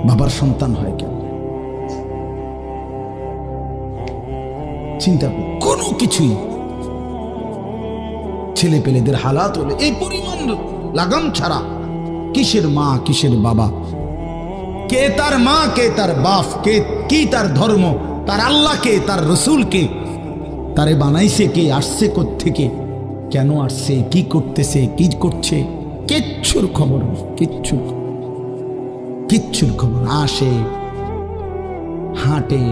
Speaker 1: বাবার সন্তান হয় কেমনে? চিন্তা কর, কোনো কিছুই ছেলে পেলেদের হালাত হলে এই পরিমাণ লাগাম ছাড়া কিসের মা কিসের বাবা, কে তার মা কে তার বাপ, কে কি তার ধর্ম, তার আল্লাহ কে, তার রসুল কে, তারে বানাইছে কে, আসছে কোত্থেকে, কেন আসছে, কি করতেছে, কি করছে, কিচ্ছুর খবর নেই, কিচ্ছুর খবর। আসে, হাঁটে,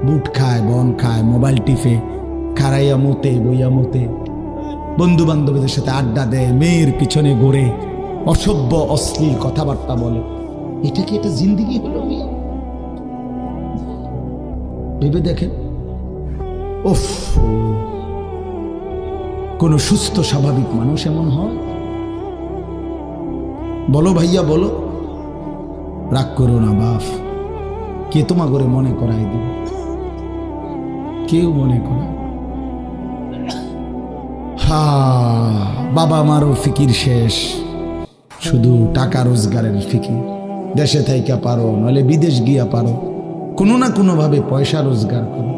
Speaker 1: বুট খায়, বন খায়, মোবাইল টিপে, খারাইয়া মতে, বইয়া মতে, বন্ধু বান্ধবীদের সাথে আড্ডা দেয়, মেয়ের পিছনে ঘোরে, অসভ্য অশ্লীল কথাবার্তা বলে। এটা কি এটা জিন্দিগি হলো? ভেবে দেখেন। উফ, কোন সুস্থ স্বাভাবিক মানুষ এমন হয়? বলো ভাইয়া, বলো। রাগ করো না বাপ, কে তোমা করে মনে করাই দিবে? কেউ মনে করা। হা, বাবা মারও ফিকির শেষ, শুধু টাকা রোজগারের ফিকির। দেশে থাইকা পারো, নইলে বিদেশ গিয়া পারো, কোনো না কোনো ভাবে পয়সা রোজগার করো।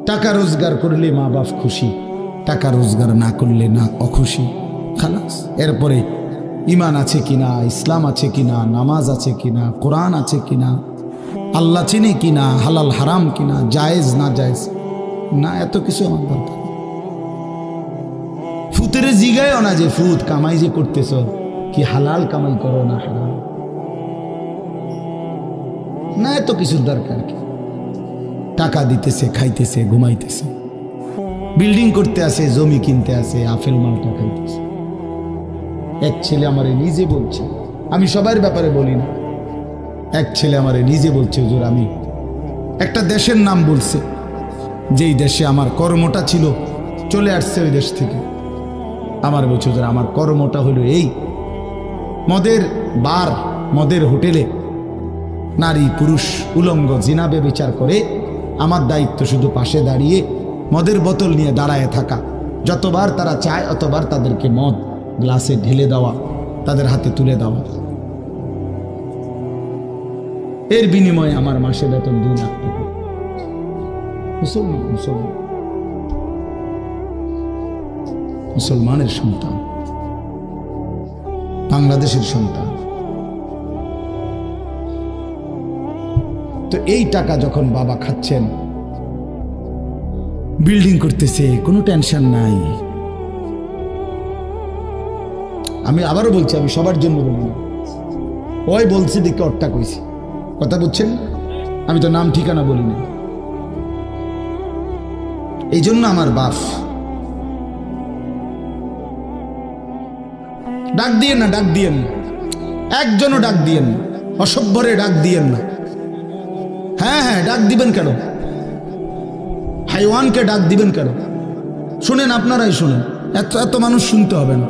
Speaker 1: টাকা রোজগার করলে মা বাপ খুশি, টাকা রোজগার না করলে না অখুশি। খালাস। এরপরে ইমান আছে কিনা, ইসলাম আছে কিনা, নামাজ আছে কিনা, কোরআন আছে কিনা, আল্লাহ চিনে কিনা, হালাল হারাম কিনা, জায়েজ না জায়েজ না, এত কিছু আমার দরকার। ফুতেরে জিগায়ও না যে ফুত কামাই যে করতেছ, কি হালাল কামাই করো না হারাম না, এত কিছুর দরকার কি? টাকা দিতেছে, খাইতেছে, ঘুমাইতেছে, বিল্ডিং করতে আসে, জমি কিনতে আসে, আফেল মালটা খাইতেছে। এক ছেলে আমারে নিজে বলছে, আমি সবার ব্যাপারে বলি না, এক ছেলে আমারে নিজে বলছে, হুজুর আমি একটা দেশের নাম বলছে, যেই দেশে আমার কর্মটা ছিল, চলে আসছে ওই দেশ থেকে। আমার বলছে, হুজুর আমার কর্মটা হলো এই, মদের বার, মদের হোটেলে নারী পুরুষ উলঙ্গ জিনাবে বিচার করে, আমার দায়িত্ব শুধু পাশে দাঁড়িয়ে মদের বোতল নিয়ে দাঁড়ায় থাকা। যতবার তারা চায় অতবার তাদেরকে মদ গ্লাসে ঢেলে দেওয়া, তাদের হাতে তুলে দেওয়া। এর বিনিময়ে আমার মাসে বেতন 2 লাখ টাকা। মুসলমানের সন্তান, বাংলাদেশের সন্তান। তো এই টাকা যখন বাবা খাচ্ছেন, বিল্ডিং করতেছে, কোনো টেনশন নাই। আমি আবারও বলছি, আমি সবার জন্য বলি না, ওই বলছি দেখে অট্টা কইছি, কথা বুঝছেন? আমি তো নাম ঠিকানা বলি না। এই জন্য আমার বাপ, ডাক দিয়েন না, ডাক দিয়েন না, একজনও ডাক দিয়েন না, অসভ্যরে ডাক দিয়েন না। হ্যাঁ হ্যাঁ, ডাক দিবেন কেন? হাইওয়ানকে ডাক দিবেন কেন? শুনেন, আপনারাই শুনেন, এত এত মানুষ শুনতে হবে না,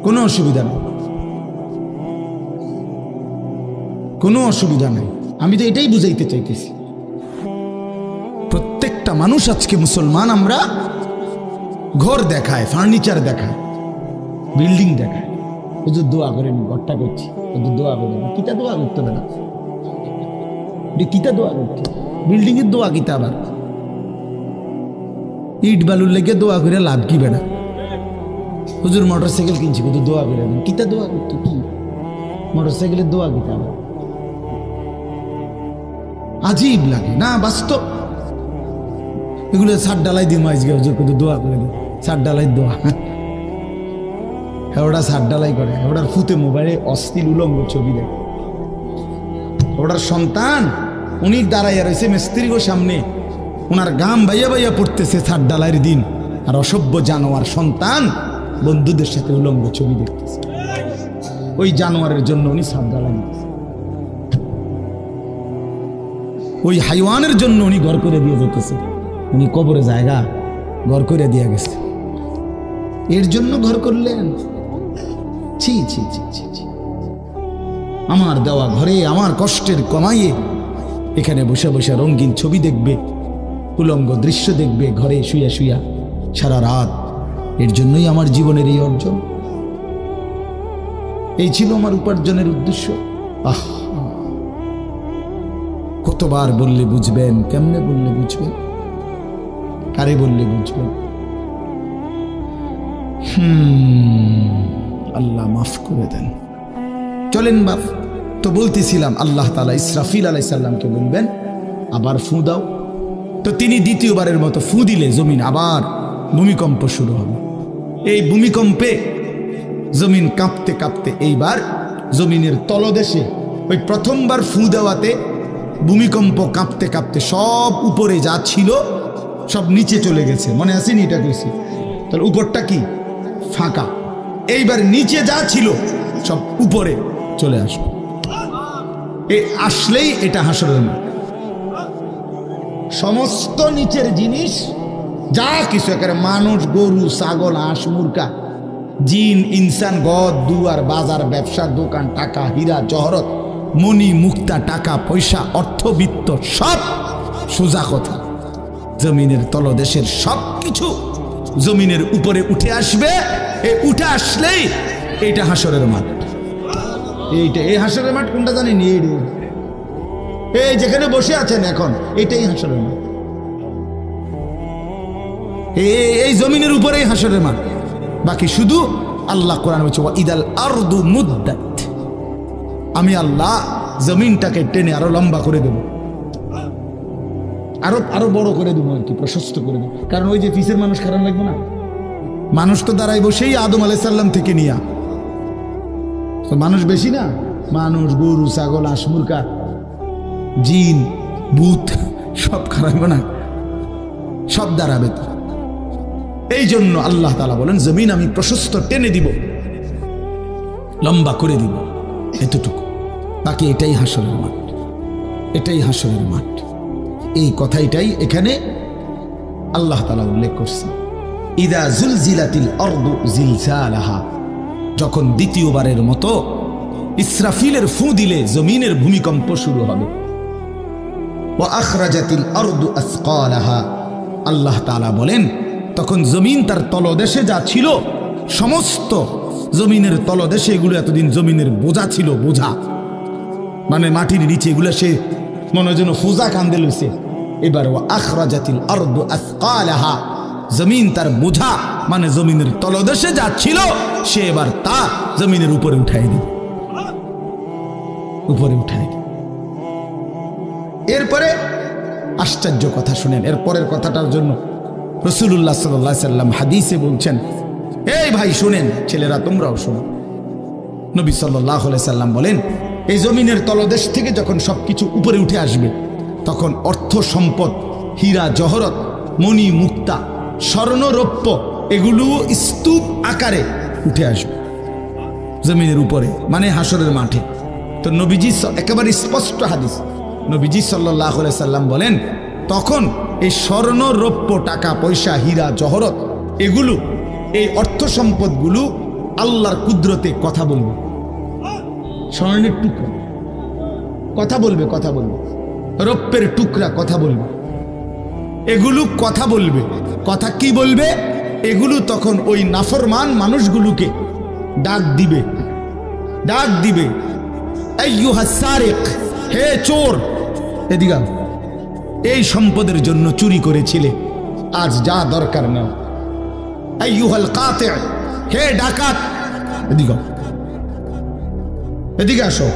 Speaker 1: কোনো অসুবিধা নেই, কোনো অসুবিধা নেই। আমি তো এটাই বুঝাইতে চাইতেছি, প্রত্যেকটা মানুষ আজকে মুসলমান, আমরা ঘর দেখায়, ফার্নিচার দেখায়, বিল্ডিং দেখায়। হুজুর দোয়া করেন, ঘরটা করছি, হুজুর দোয়া করেন। কিতা দোয়া করতে হবে না, কিতা দোয়া করতে, বিল্ডিং এর দোয়া কিতা? আবার ইট বালুর লেগে দোয়া করে লাভ কি বেড়া? হুজুর মোটরসাইকেল কিনছি, হুজুর দোয়া করে দেন। কিতা দোয়া করতে? কি মোটরসাইকেলের দোয়া কিতা? আবার আজীব লাগে না? বাস্তব এগুলো ছাদ ডালাই দিন আজকে, হুজুর কিন্তু দোয়া করে দেন, ছাদ ডালাই দোয়া। হ্যাঁ, ওটা ছাদ ডালাই করে, ওটার ফুতে মোবাইলে অশ্লীল উলঙ্গ ছবি দেখে। ওটার সন্তান উনি দাঁড়াইয়া রয়েছে মিস্ত্রির সামনে, ওনার গাম বাইয়া বাইয়া পড়তেছে ছাদ ডালাইয়ের দিন, আর অসভ্য জানোয়ার সন্তান বন্ধুদের সাথে উলঙ্গ ছবি দেখতেছে। ওই জানোয়ারের জন্য উনি ছাদ ডালাই দিতেছে, ওই হাইওয়ানের জন্য উনি ঘর করে দিয়ে যেতেছে। উনি কবরে জায়গা ঘর করে দিয়ে গেছে, এর জন্য ঘর করলেন? ছি ছি ছি ছি ছি। আমার দেওয়া ঘরে আমার কষ্টের কমাইয়ে এখানে বসে বসে রঙিন ছবি দেখবে, উলঙ্গ দৃশ্য দেখবে ঘরে শুয়া শুয়া সারা রাত। এর জন্যই আমার জীবনের এই অর্জন, এই ছিল আমার উপার্জনের উদ্দেশ্য। আহ, কতবার বললে বুঝবেন? কেমনে বললে বুঝবেন? কারে বললে বুঝবেন? আল্লাহ মাফ করে দেন। চলেন বাপ, তো বলতেছিলাম আল্লাহ তাআলা ইসরাফিল আলাইহিস সালামকে বলবেন আবার ফু দাও। তো তিনি দ্বিতীয়বারের মতো ফু দিলে জমিন আবার ভূমিকম্প শুরু হবে। এই ভূমিকম্পে জমিন কাঁপতে কাঁপতে এইবার জমিনের তলদেশে ওই প্রথমবার ফু দেওয়াতে ভূমিকম্প কাঁপতে কাঁপতে সব উপরে যা ছিল সব নিচে চলে গেছে। মনে আসেনি এটা কইছি? তাহলে উপরটা কি? ফাঁকা। এইবার নিচে যা ছিল সব উপরে চলে আসবে। এই আসলেই এটা হাসরের মাঠ। সমস্ত নিচের জিনিস যা কিছু, একেবারে মানুষ, গরু, ছাগল, হাঁস, মুরগা, জিন, ইনসান, গদ, দুয়ার, বাজার, ব্যবসা, দোকান, টাকা, হীরা, জহরত, মণি, মুক্তা, টাকা পয়সা, অর্থবিত্ত, সব সোজা কথা জমিনের তলদেশের সব কিছু জমিনের উপরে উঠে আসবে। এই উঠে আসলেই এইটা হাসরের মাঠ। এইটা, এই হাসরের মাঠ কোনটা জানেন? এই যেখানে বসে আছেন এখন, এইটাই হাসরের মাঠ। এই জমিনের উপরেই হাসরের মাঠ। বাকি শুধু আল্লাহ কোরআন বলছে ওয়াইদাল আরদু মুদ্দাত, আমি আল্লাহ জমিনটাকে টেনে আরো লম্বা করে দেব, আরো বড় করে দেবো, আর কি প্রশস্ত করে দেবো। কারণ ওই যে পিসের মানুষ খারাপ লাগবে না? মানুষ তো দাঁড়াই বসেই আদম আলাইহিস সালাম থেকে নিয়া, তো মানুষ বেশি না? মানুষ, গরু, ছাগল, হাঁস, মুরগা, জিন, ভূত সব খারাপ না, সব দাঁড়াবে তো। এই জন্য আল্লাহ তাআলা বলেন জমিন আমি প্রশস্ত টেনে দিব, লম্বা করে দিব, এতটুকু। বাকি এটাই হাসরের মাঠ, এটাই হাসরের মাঠ। এই কথাটাই এখানে আল্লাহ তাআলা উল্লেখ করছেন। ইদা জুলজিলাতিল আরদু জিলজালাহা, যখন দ্বিতীয়বারের মতো ইসরাফিলের ফু দিলে জমিনের ভূমিকম্প শুরু হবে। ওয়া আখরাজাতিল আরদু আসকালাহা, আল্লাহ তাআলা বলেন তখন জমিন তার তলদেশে যা ছিল সমস্ত জমিনের তলদেশে, এগুলো এতদিন জমিনের বোঝা ছিল, বোঝা মানে মাটির নিচে, এগুলো সে মনে যেন ফোজা কান্দে লইছে। এবার ওয়া আখরাজাতিল আরদু আসকালাহা, জমিন তার বোঝা মানে জমিনের তলদেশে যা ছিল সে এবার তা জমিনের উপরে উঠাই দিবে, উপরে উঠাই দিবে। এরপরে আশ্চর্য কথা শুনেন, এর পরের কথাটার জন্য রাসূলুল্লাহ সাল্লাল্লাহু আলাইহি সাল্লাম হাদিসে বলছেন, এই ভাই শুনেন, ছেলেরা তোমরাও শোনো। নবী সাল্লাল্লাহু আলাইহি সাল্লাম বলেন এই জমিনের তলদেশ থেকে যখন সবকিছু উপরে উঠে আসবে তখন অর্থ সম্পদ, হীরা জহরত, মণি মুক্তা, স্বর্ণ রৌপ্য, এগুলো স্তূপ আকারে উঠে আসবে জমিনের উপরে, মানে হাসরের মাঠে। তো নবীজি একেবারে স্পষ্ট হাদিস, নবীজি সাল্লাল্লাহু আলাইহি সাল্লাম বলেন তখন এই স্বর্ণ রৌপ্য, টাকা পয়সা, হীরা জহরত, এগুলো, এই অর্থ সম্পদগুলো আল্লাহর কুদরতে কথা বলবে। স্বর্ণের টুকরা কথা বলবে, কথা বলবে, রৌপ্যের টুকরা কথা বলবে, এগুলো কথা বলবে। কথা কি বলবে? এগুলো তখন ওই নাফরমান মানুষগুলোকে ডাক দিবে, ডাক দিবে, আইয়ুহাস সারিক, হে চোর, এদিকে এই সম্পদের জন্য চুরি করেছিলে, আজ যা দরকার নাও। আইয়ুহাল কাতি, হে ডাকাত, এদিকে এদিকে আসো,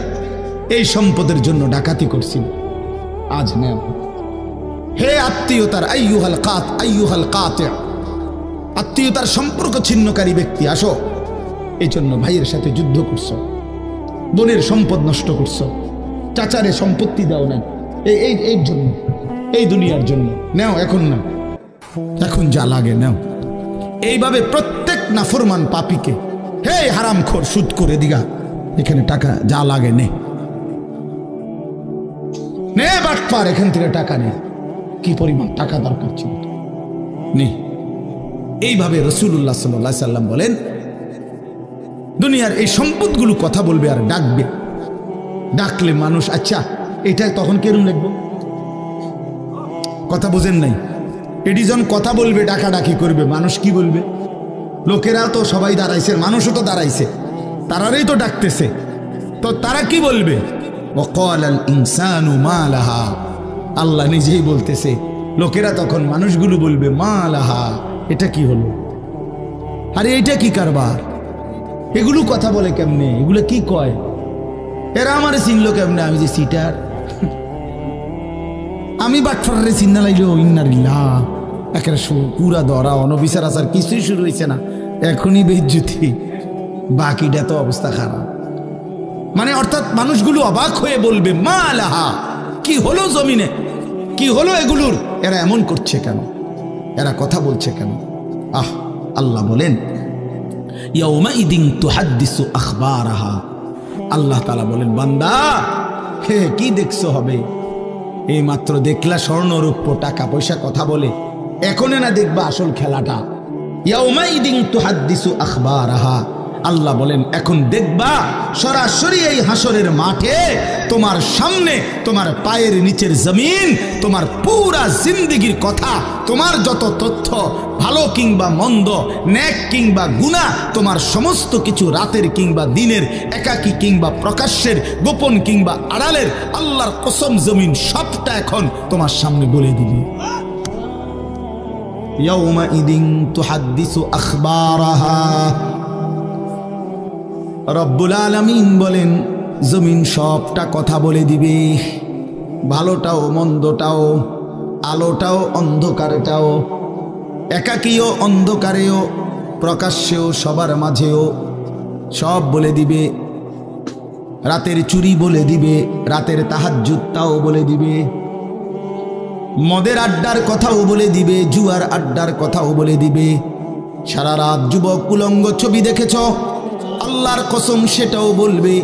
Speaker 1: এই সম্পদের জন্য ডাকাতি করছিল, আজ নাও। হে আত্মীয়তার, আইয়ুহাল কাতি, আত্মীয়তার সম্পর্ক ছিন্নকারী ব্যক্তি, আসো। এই জন্য ভাইয়ের সাথে যুদ্ধ করছো, বোনের সম্পদ নষ্ট করছো, চাচারে সম্পত্তি দাও না, এই জন্য, এই দুনিয়ার জন্য নাও, এখন না, এখন যা লাগে নাও। এইভাবে প্রত্যেক নাফরমান পাপীকে, হে হারামখোর, সুদ করে দিগা, এখানে টাকা যা লাগে নে, নে বাটপার, এখান থেকে টাকা নে, কি পরিমাণ টাকা দরকার ছিল নে। এইভাবে রাসূলুল্লাহ সাল্লাল্লাহু আলাইহি সাল্লাম বলেন দুনিয়ার এই সম্পদগুলো কথা বলবে আর ডাকবে। ডাকলে মানুষ, আচ্ছা এটা তখন কেরম লাগবে? কথা বোঝেন নাই? এটি যখন কথা বলবে, ডাকাডাকি করবে, মানুষ কি বলবে? লোকেরা তো সবাই দাঁড়াইছে, মানুষও তো দাঁড়াইছে, তারারই তো ডাকতেছে, তো তারা কি বলবে? ওয়াকালাল ইনসানু মা লাহা, আল্লাহ নিজেই বলতেছে, লোকেরা তখন মানুষগুলো বলবে মা লাহা, এটা কি হলো? আরে এটা কি কারবার? এগুলো কথা বলে কেমনে? এগুলো কি কয়? এরা আমারে চিনলো কেমনে? আমি যে সিটার, আমি বাটফারে চিন্না লাইলো, ইন্নারিল্লাহ, একেবারে পুরা ধরা, অনবিচার আচার কিছুই শুরু হয়েছে না, এখনই বেইজ্জতি, বাকিটা তো অবস্থা খারাপ। মানে অর্থাৎ মানুষগুলো অবাক হয়ে বলবে মা লাহা, কি হলো জমিনে, কি হলো এগুলোর, এরা এমন করছে কেন, এরা কথা বলছে কেন। আল্লাহ বলেন ইয়াউমাইদিন তুহাদ্দিসু আখবারাহা, আল্লাহ তাআলা বলেন বান্দা হে কি দেখছো হবে, এই মাত্র দেখলা স্বর্ণ রূপ্য টাকা পয়সা কথা বলে, এখন না দেখবা আসল খেলাটা। ইয়াউমাইদিন তুহাদ্দিসু আখবারাহা, আল্লাহ বলেন এখন দেখবা সরাসরি এই হাসরের মাঠে তোমার সামনে তোমার পায়ের নিচের জমিন তোমার পুরা জিন্দেগীর কথা, তোমার যত তথ্য ভালো কিংবা মন্দ, নেক কিংবা গুনাহ, তোমার সমস্ত কিছু রাতের কিংবা দিনের, একাকী কিংবা প্রকাশ্যের, গোপন কিংবা আড়ালের, আল্লাহর কসম জমিন সবটা এখন তোমার সামনে বলে দিবে। ইয়াউমাইদিন তুহাদ্দিসু আখবারাহা, রব্বুল আলামিন বলেন জমিন সবটা কথা বলে দিবে, ভালোটাও মন্দটাও, আলোটাও অন্ধকারটাও, একাকীও অন্ধকারেও, প্রকাশ্যেও, সবার মাঝেও সব বলে দিবে। রাতের চুরি বলে দিবে, রাতের তাহাজ্জুদটাও বলে দিবে, মদের আড্ডার কথাও বলে দিবে, জুয়ার আড্ডার কথাও বলে দিবে। সারা রাত যুবক উলঙ্গ ছবি দেখেছ, আল্লাহর কসম সেটাও বলবে।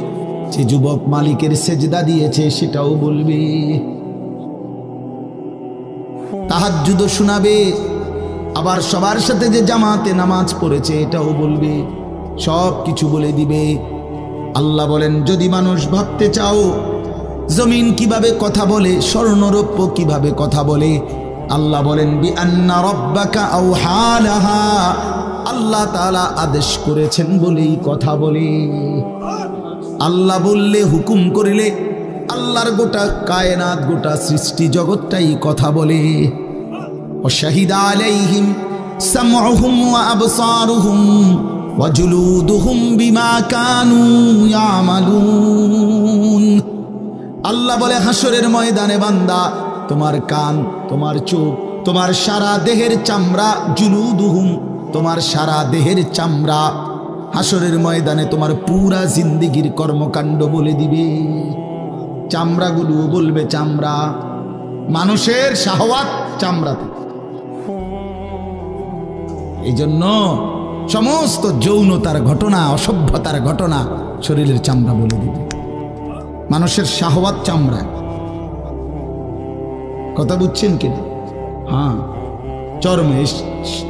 Speaker 1: যে যুবক মালিকের সেজদা দিয়েছে সেটাও বলবে। তাহাজ্জুদ শোনাবে, আবার সবার সাথে যে জামাতে নামাজ পড়েছে এটাও বলবে, সব কিছু বলে দিবে। আল্লাহ বলেন যদি মানুষ ভাবতে চাও জমিন কিভাবে কথা বলে, স্বর্ণরৌপ্য কিভাবে কথা বলে, আল্লাহ বলেন বিআন্না রাব্বাকা আওহা লাহা, আল্লাহ তাআলা আদেশ করেছেন বলেই কথা বলে। আল্লাহ বললে, হুকুম করিলে আল্লাহর গোটা কায়নাত, গোটা সৃষ্টি জগৎটাই কথা বলে। ওয়াশাহিদা আলাইহিম সামউহুম ওয়া আবসারুহুম ওয়া জুলুদুহুম বিমা কানু ইয়ামালুন। আল্লাহ বলে হাসরের ময়দানে বান্দা তোমার কান, তোমার চোখ, তোমার সারা দেহের চামড়া, জুলুদুহুম তোমার সারা দেহের চামড়া, হাসরের ময়দানে তোমার পুরা জিন্দেগির কর্মকাণ্ড বলে দিবে। চামড়াগুলো বলবে, চামড়া মানুষের শাহওয়াত চামড়াতে। এই জন্য সমস্ত যৌনতার ঘটনা, অসভ্যতার ঘটনা শরীরের চামড়া বলে দিবে। মানুষের শাহওয়াত চামড়া, কথা বুঝছেন কিনা? হ্যাঁ, চর্মে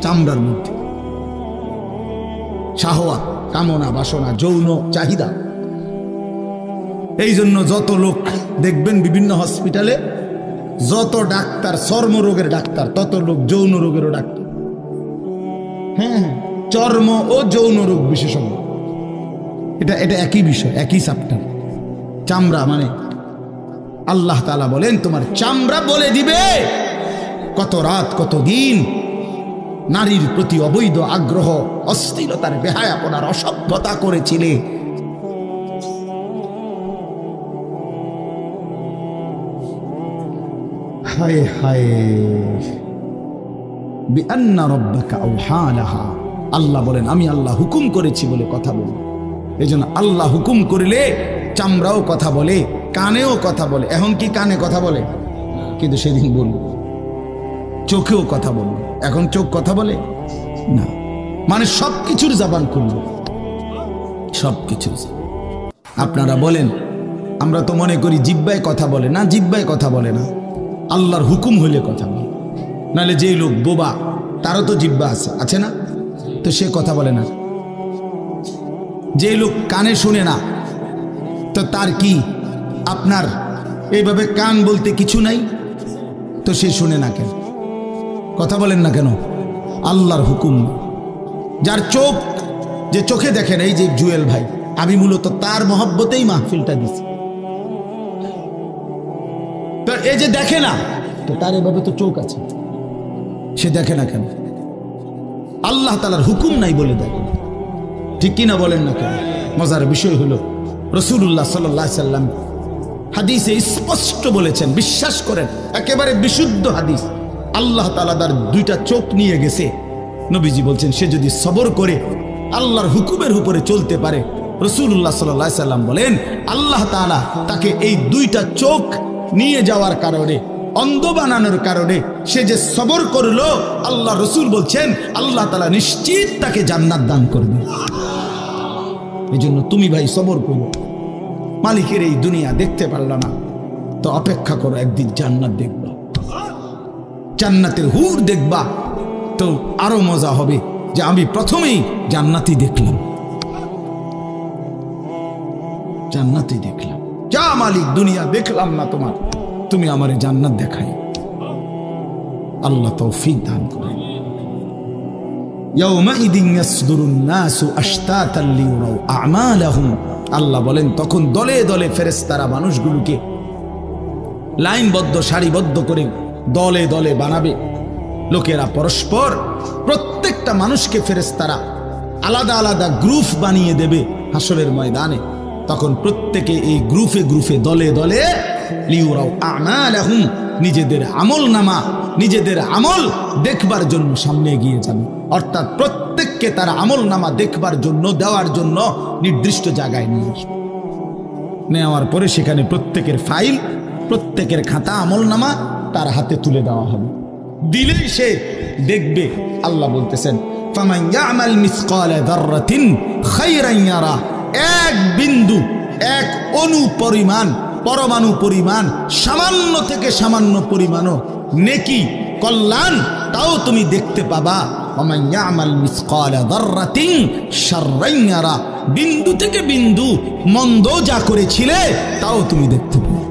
Speaker 1: চামড়ার মধ্যে শাহওয়াত, কামনা, বাসনা, যৌন চাহিদা। এই জন্য যত লোক দেখবেন বিভিন্ন হসপিটালে, যত ডাক্তার চর্মরোগের ডাক্তার, তত লোক যৌন রোগেরও ডাক্তার। হ্যাঁ, চর্ম ও যৌন রোগ বিশেষজ্ঞ, এটা একই বিষয়, একই চ্যাপ্টার। চামড়া মানে আল্লাহ তাআলা বলেন তোমার চামড়া বলে দিবে কত রাত কত দিন নারীর প্রতি অবৈধ আগ্রহ, অস্থিরতার, বেহায়াপনার, অসভ্যতা করেছিলে। হায় হায়, বিআন্না রাব্বাকা আওহা লাহা, আল্লাহ বলেন আমি আল্লাহ হুকুম করেছি বলে কথা বলি। এই জন্য আল্লাহ হুকুম করিলে চামড়াও কথা বলে, কানেও কথা বলে। এখন কি কানে কথা বলে? কিন্তু সেদিন বলল চোখেও কথা বলল। এখন চোখ কথা বলে না, মানে সবকিছুর জবান খুলল, সবকিছুর। আপনারা বলেন আমরা তো মনে করি জিহ্বায় কথা বলে, না, জিহ্বায় কথা বলে না, আল্লাহর হুকুম হইলে কথা বলে। নাহলে যেই লোক বোবা তারও তো জিহ্বা আছে না, তো সে কথা বলে না। যে লোক কানে শুনে না, তো তার কি আপনার এইভাবে কান বলতে কিছু নাই, তো সে শুনে না কেন, কথা বলেন না কেন? আল্লাহর হুকুম। যার চোখ, যে চোখে দেখেন, এই যে জুয়েল ভাই, আমি মূলত তার মহব্বতেই মাহফিলটা দিছি। তো এই যে দেখে না, তো তার এভাবে তো চোখ আছে, সে দেখে না কেন? আল্লাহ তাআলার হুকুম নাই বলে দেখে, ঠিক কিনা বলেন না কেন? মজার বিষয় হলো রাসূলুল্লাহ সাল্লাল্লাহু আলাইহি সাল্লাম হাদিসে স্পষ্ট বলেছেন, বিশ্বাস করেন, একেবারে বিশুদ্ধ হাদিস। আল্লাহ তাআলা তার দুইটা চোখ নিয়ে গেছে, নবীজি বলছেন সে যদি সবর করে আল্লাহর হুকুমের উপরে চলতে পারে, রাসূলুল্লাহ সাল্লাল্লাহু আলাইহি সাল্লাম বলেন আল্লাহ তাআলা তাকে এই দুইটা চোখ নিয়ে যাওয়ার কারণে, অন্ধ বানানোর কারণে সে যে সবর করলো, আল্লাহ রসুল বলছেন আল্লাহ তাআলা নিশ্চিত তাকে জান্নাত দান করবে। এই জন্য তুমি ভাই সবর করো। মালিকের এই দুনিয়া দেখতে পারলো না তো অপেক্ষা করো, একদিন জান্নাত দেখবা, জান্নাতের হুর দেখবা, তো আরো মজা হবে যে আমি প্রথমেই জান্নাতই দেখলাম, জান্নাতই দেখলাম। যা মালিক দুনিয়া দেখলাম না তোমার, তুমি আমারে জান্নাত দেখাই। আল্লাহ তৌফিক দান করেন। ইয়াউমাইদিন ইয়াসদুরুন নাসু আশতাতান লিয়ারাউ আমালাহুম, আল্লাহ বলেন তখন দলে দলে ফেরেশতারা মানুষগুলোকে লাইনবদ্ধ সারিবদ্ধ করে দলে দলে বানাবে। লোকেরা পরস্পর, প্রত্যেকটা মানুষকে ফেরেশতারা আলাদা আলাদা গ্রুপ বানিয়ে দেবে হাসরের ময়দানে। তখন প্রত্যেকে এই গ্রুপে গ্রুপে দলে দলে লিউরাউ আমালাহুম, নিজেদের আমলনামা, নিজেদের আমল দেখবার জন্য সামনে এগিয়ে যাবে। অর্থাৎ প্রত্যেককে তার আমলনামা দেখবার জন্য, দেওয়ার জন্য নির্দিষ্ট জায়গায় নিয়ে আসবে। নেওয়ার পরে সেখানে প্রত্যেকের ফাইল, প্রত্যেকের খাতা আমলনামা তার হাতে তুলে দেওয়া হবে। দিলেই সে দেখবে। আল্লাহ বলতেছেন ফামান ইয়ামাল মিসকালা যাররাতিন খায়রান ইয়ারা, এক বিন্দু, এক অণু পরিমাণ, পরমাণু পরিমাণ, সামান্য থেকে সামান্য পরিমাণও নেকি, কল্যাণ, তাও তুমি দেখতে পাবা। ওমান ইয়ামাল মিসকালা যাররাতিন শাররান ইয়ারা, বিন্দু থেকে বিন্দু মন্দ যা করেছিলে তাও তুমি দেখতে পাবে।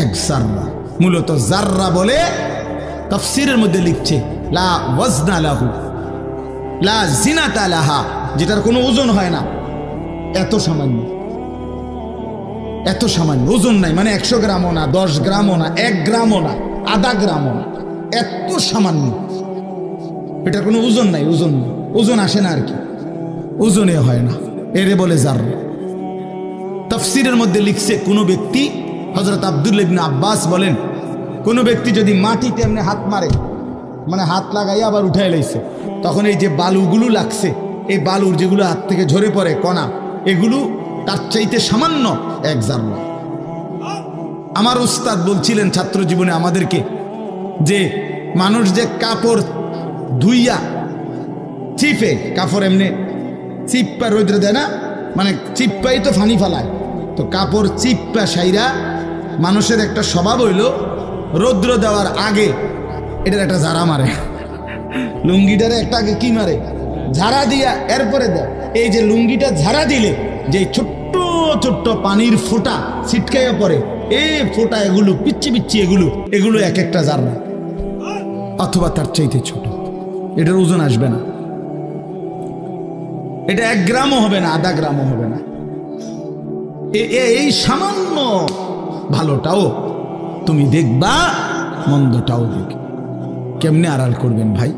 Speaker 1: এক জাররা, মূলত জাররা বলে তাফসীরের মধ্যে লিখছে লা ওয়াজনা লাহু লা জিনাতা লাহা, যেটার কোনো ওজন হয় না, এত সামান্য, এত সামান্য, ওজন নাই, মানে 100 গ্রামও না, 10 গ্রামও না, 1 গ্রামও না, আধা গ্রামও না, এত সামান্য, এটার কোনো ওজন নাই, ওজন নেই, ওজন আসে না আর কি, ওজনে হয় না, এরে বলে জাররা। তাফসীরের মধ্যে লিখছে কোনো ব্যক্তি, হযরত আব্দুল্লাহ ইবনে আব্বাস বলেন কোনো ব্যক্তি যদি মাটিতে এমনি হাত মারে, মানে হাত লাগাই আবার উঠাই লাইছে, তখন এই যে বালুগুলো লাগছে, এই বালুর যেগুলো হাত থেকে ঝরে পড়ে কণা, এগুলো তার চাইতে সামান্য এক জাররা। আমার উস্তাদ বলছিলেন ছাত্র জীবনে আমাদেরকে যে মানুষ যে কাপড় ধুইয়া চিপে, কাপড় এমনি চিপ্পা রোদ্রে দেয় না, মানে চিপ্পাই তো ফানি ফালায়, তো কাপড় চিপ্পা সাইরা মানুষের একটা স্বভাব হইল রৌদ্র দেওয়ার আগে এটার একটা ঝাড়া মারে, লুঙ্গিটারে একটা আগে কি মারে, ঝাড়া দিয়া এরপরে দেয়। এই যে লুঙ্গিটা ঝাড়া দিলে যে ছোট্ট ছোট্ট পানির ফোঁটা ছিটকাইয়া পড়ে, এই ফোঁটা এগুলো পিচ্ছি পিচ্ছি, এগুলো এক একটা জাররা অথবা তার চাইতে ছোট, এটার ওজন আসবে না, এটা 1 গ্রামও হবে না, আধা গ্রামও হবে না। এই সামান্য ভালোটাও তুমি দেখবা, মন্দটাও দেখবে। কেমনে আড়াল করবেন ভাই?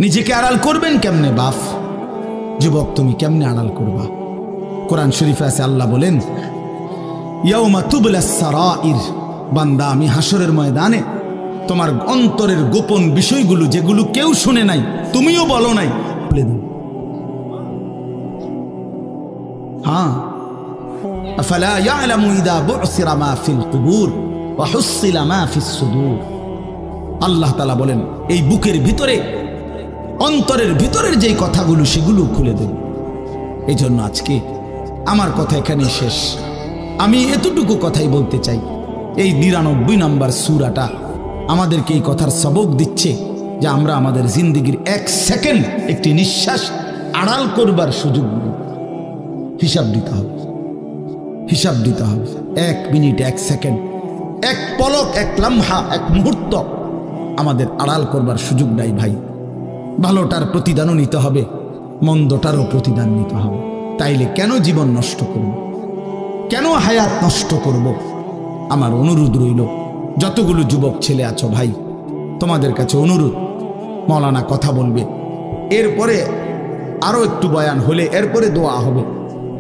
Speaker 1: নিজেকে আড়াল করবেন কেমনে বাপ? যুবক তুমি কেমনে আড়াল করবা? কোরআন শরীফে আছে, আল্লাহ বলেন ইয়াউমা তুবলাস সারাইর, বান্দা আমি হাসরের ময়দানে তোমার অন্তরের গোপন বিষয়গুলো, যেগুলো কেউ শুনে নাই, তুমিও বলো নাই, বলে দেব। হ্যাঁ, আফালা ইয়ালামু ইযা বু'সিরা মা ফিল কুবুর ওয়া হুসিলা মা ফিস সুদূর। আল্লাহ তাআলা বলেন এই বুকের ভিতরে, অন্তরের ভিতরের যেই কথাগুলো সেগুলো খুলে দেব। এই জন্য আজকে আমার কথা এখানে শেষ। আমি এতটুকু কথাই বলতে চাই, এই 99 নম্বর সূরাটা আমাদেরকে এই কথার সবক দিচ্ছে যে আমরা আমাদের জিন্দেগির 1 সেকেন্ড, একটি নিঃশ্বাস আড়াল করবার সুযোগ নেই। হিসাব দিতে হবে, হিসাব দিতে হবে। 1 মিনিট, 1 সেকেন্ড, 1 পলক, 1 লম্হা, 1 মুহূর্ত আমাদের আড়াল করবার সুযোগ নাই ভাই। ভালোটার প্রতিদানও নিতে হবে, মন্দটারও প্রতিদান নিতে হবে। তাইলে কেন জীবন নষ্ট করব? কেন হায়াত নষ্ট করব? আমার অনুরোধ রইল, যতগুলো যুবক ছেলে আছো ভাই, তোমাদের কাছে অনুরোধ, মৌলানা কথা বলবে, এরপরে আরও একটু বয়ান হলে এরপরে দোয়া হবে,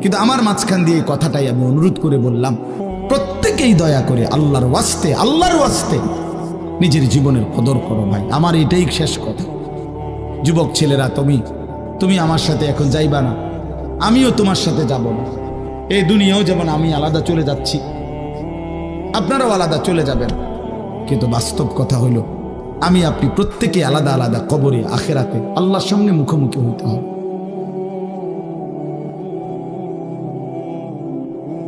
Speaker 1: কিন্তু আমার মাঝখান দিয়ে কথাটাই আমি অনুরোধ করে বললাম, প্রত্যেকেই দয়া করে আল্লাহর ওয়াস্তে, আল্লাহর ওয়াস্তে নিজের জীবনের কদর করো ভাই। আমার এটাই শেষ কথা। যুবক ছেলেরা, তুমি আমার সাথে এখন যাইবা না, আমিও তোমার সাথে যাব না। এই দুনিয়াও যেমন আমি আলাদা চলে যাচ্ছি, আপনারাও আলাদা চলে যাবেন, কিন্তু বাস্তব কথা হলো আমি আপনি প্রত্যেকে আলাদা আলাদা কবরে আখেরাতে আল্লাহর সামনে মুখোমুখি হইতে হবে।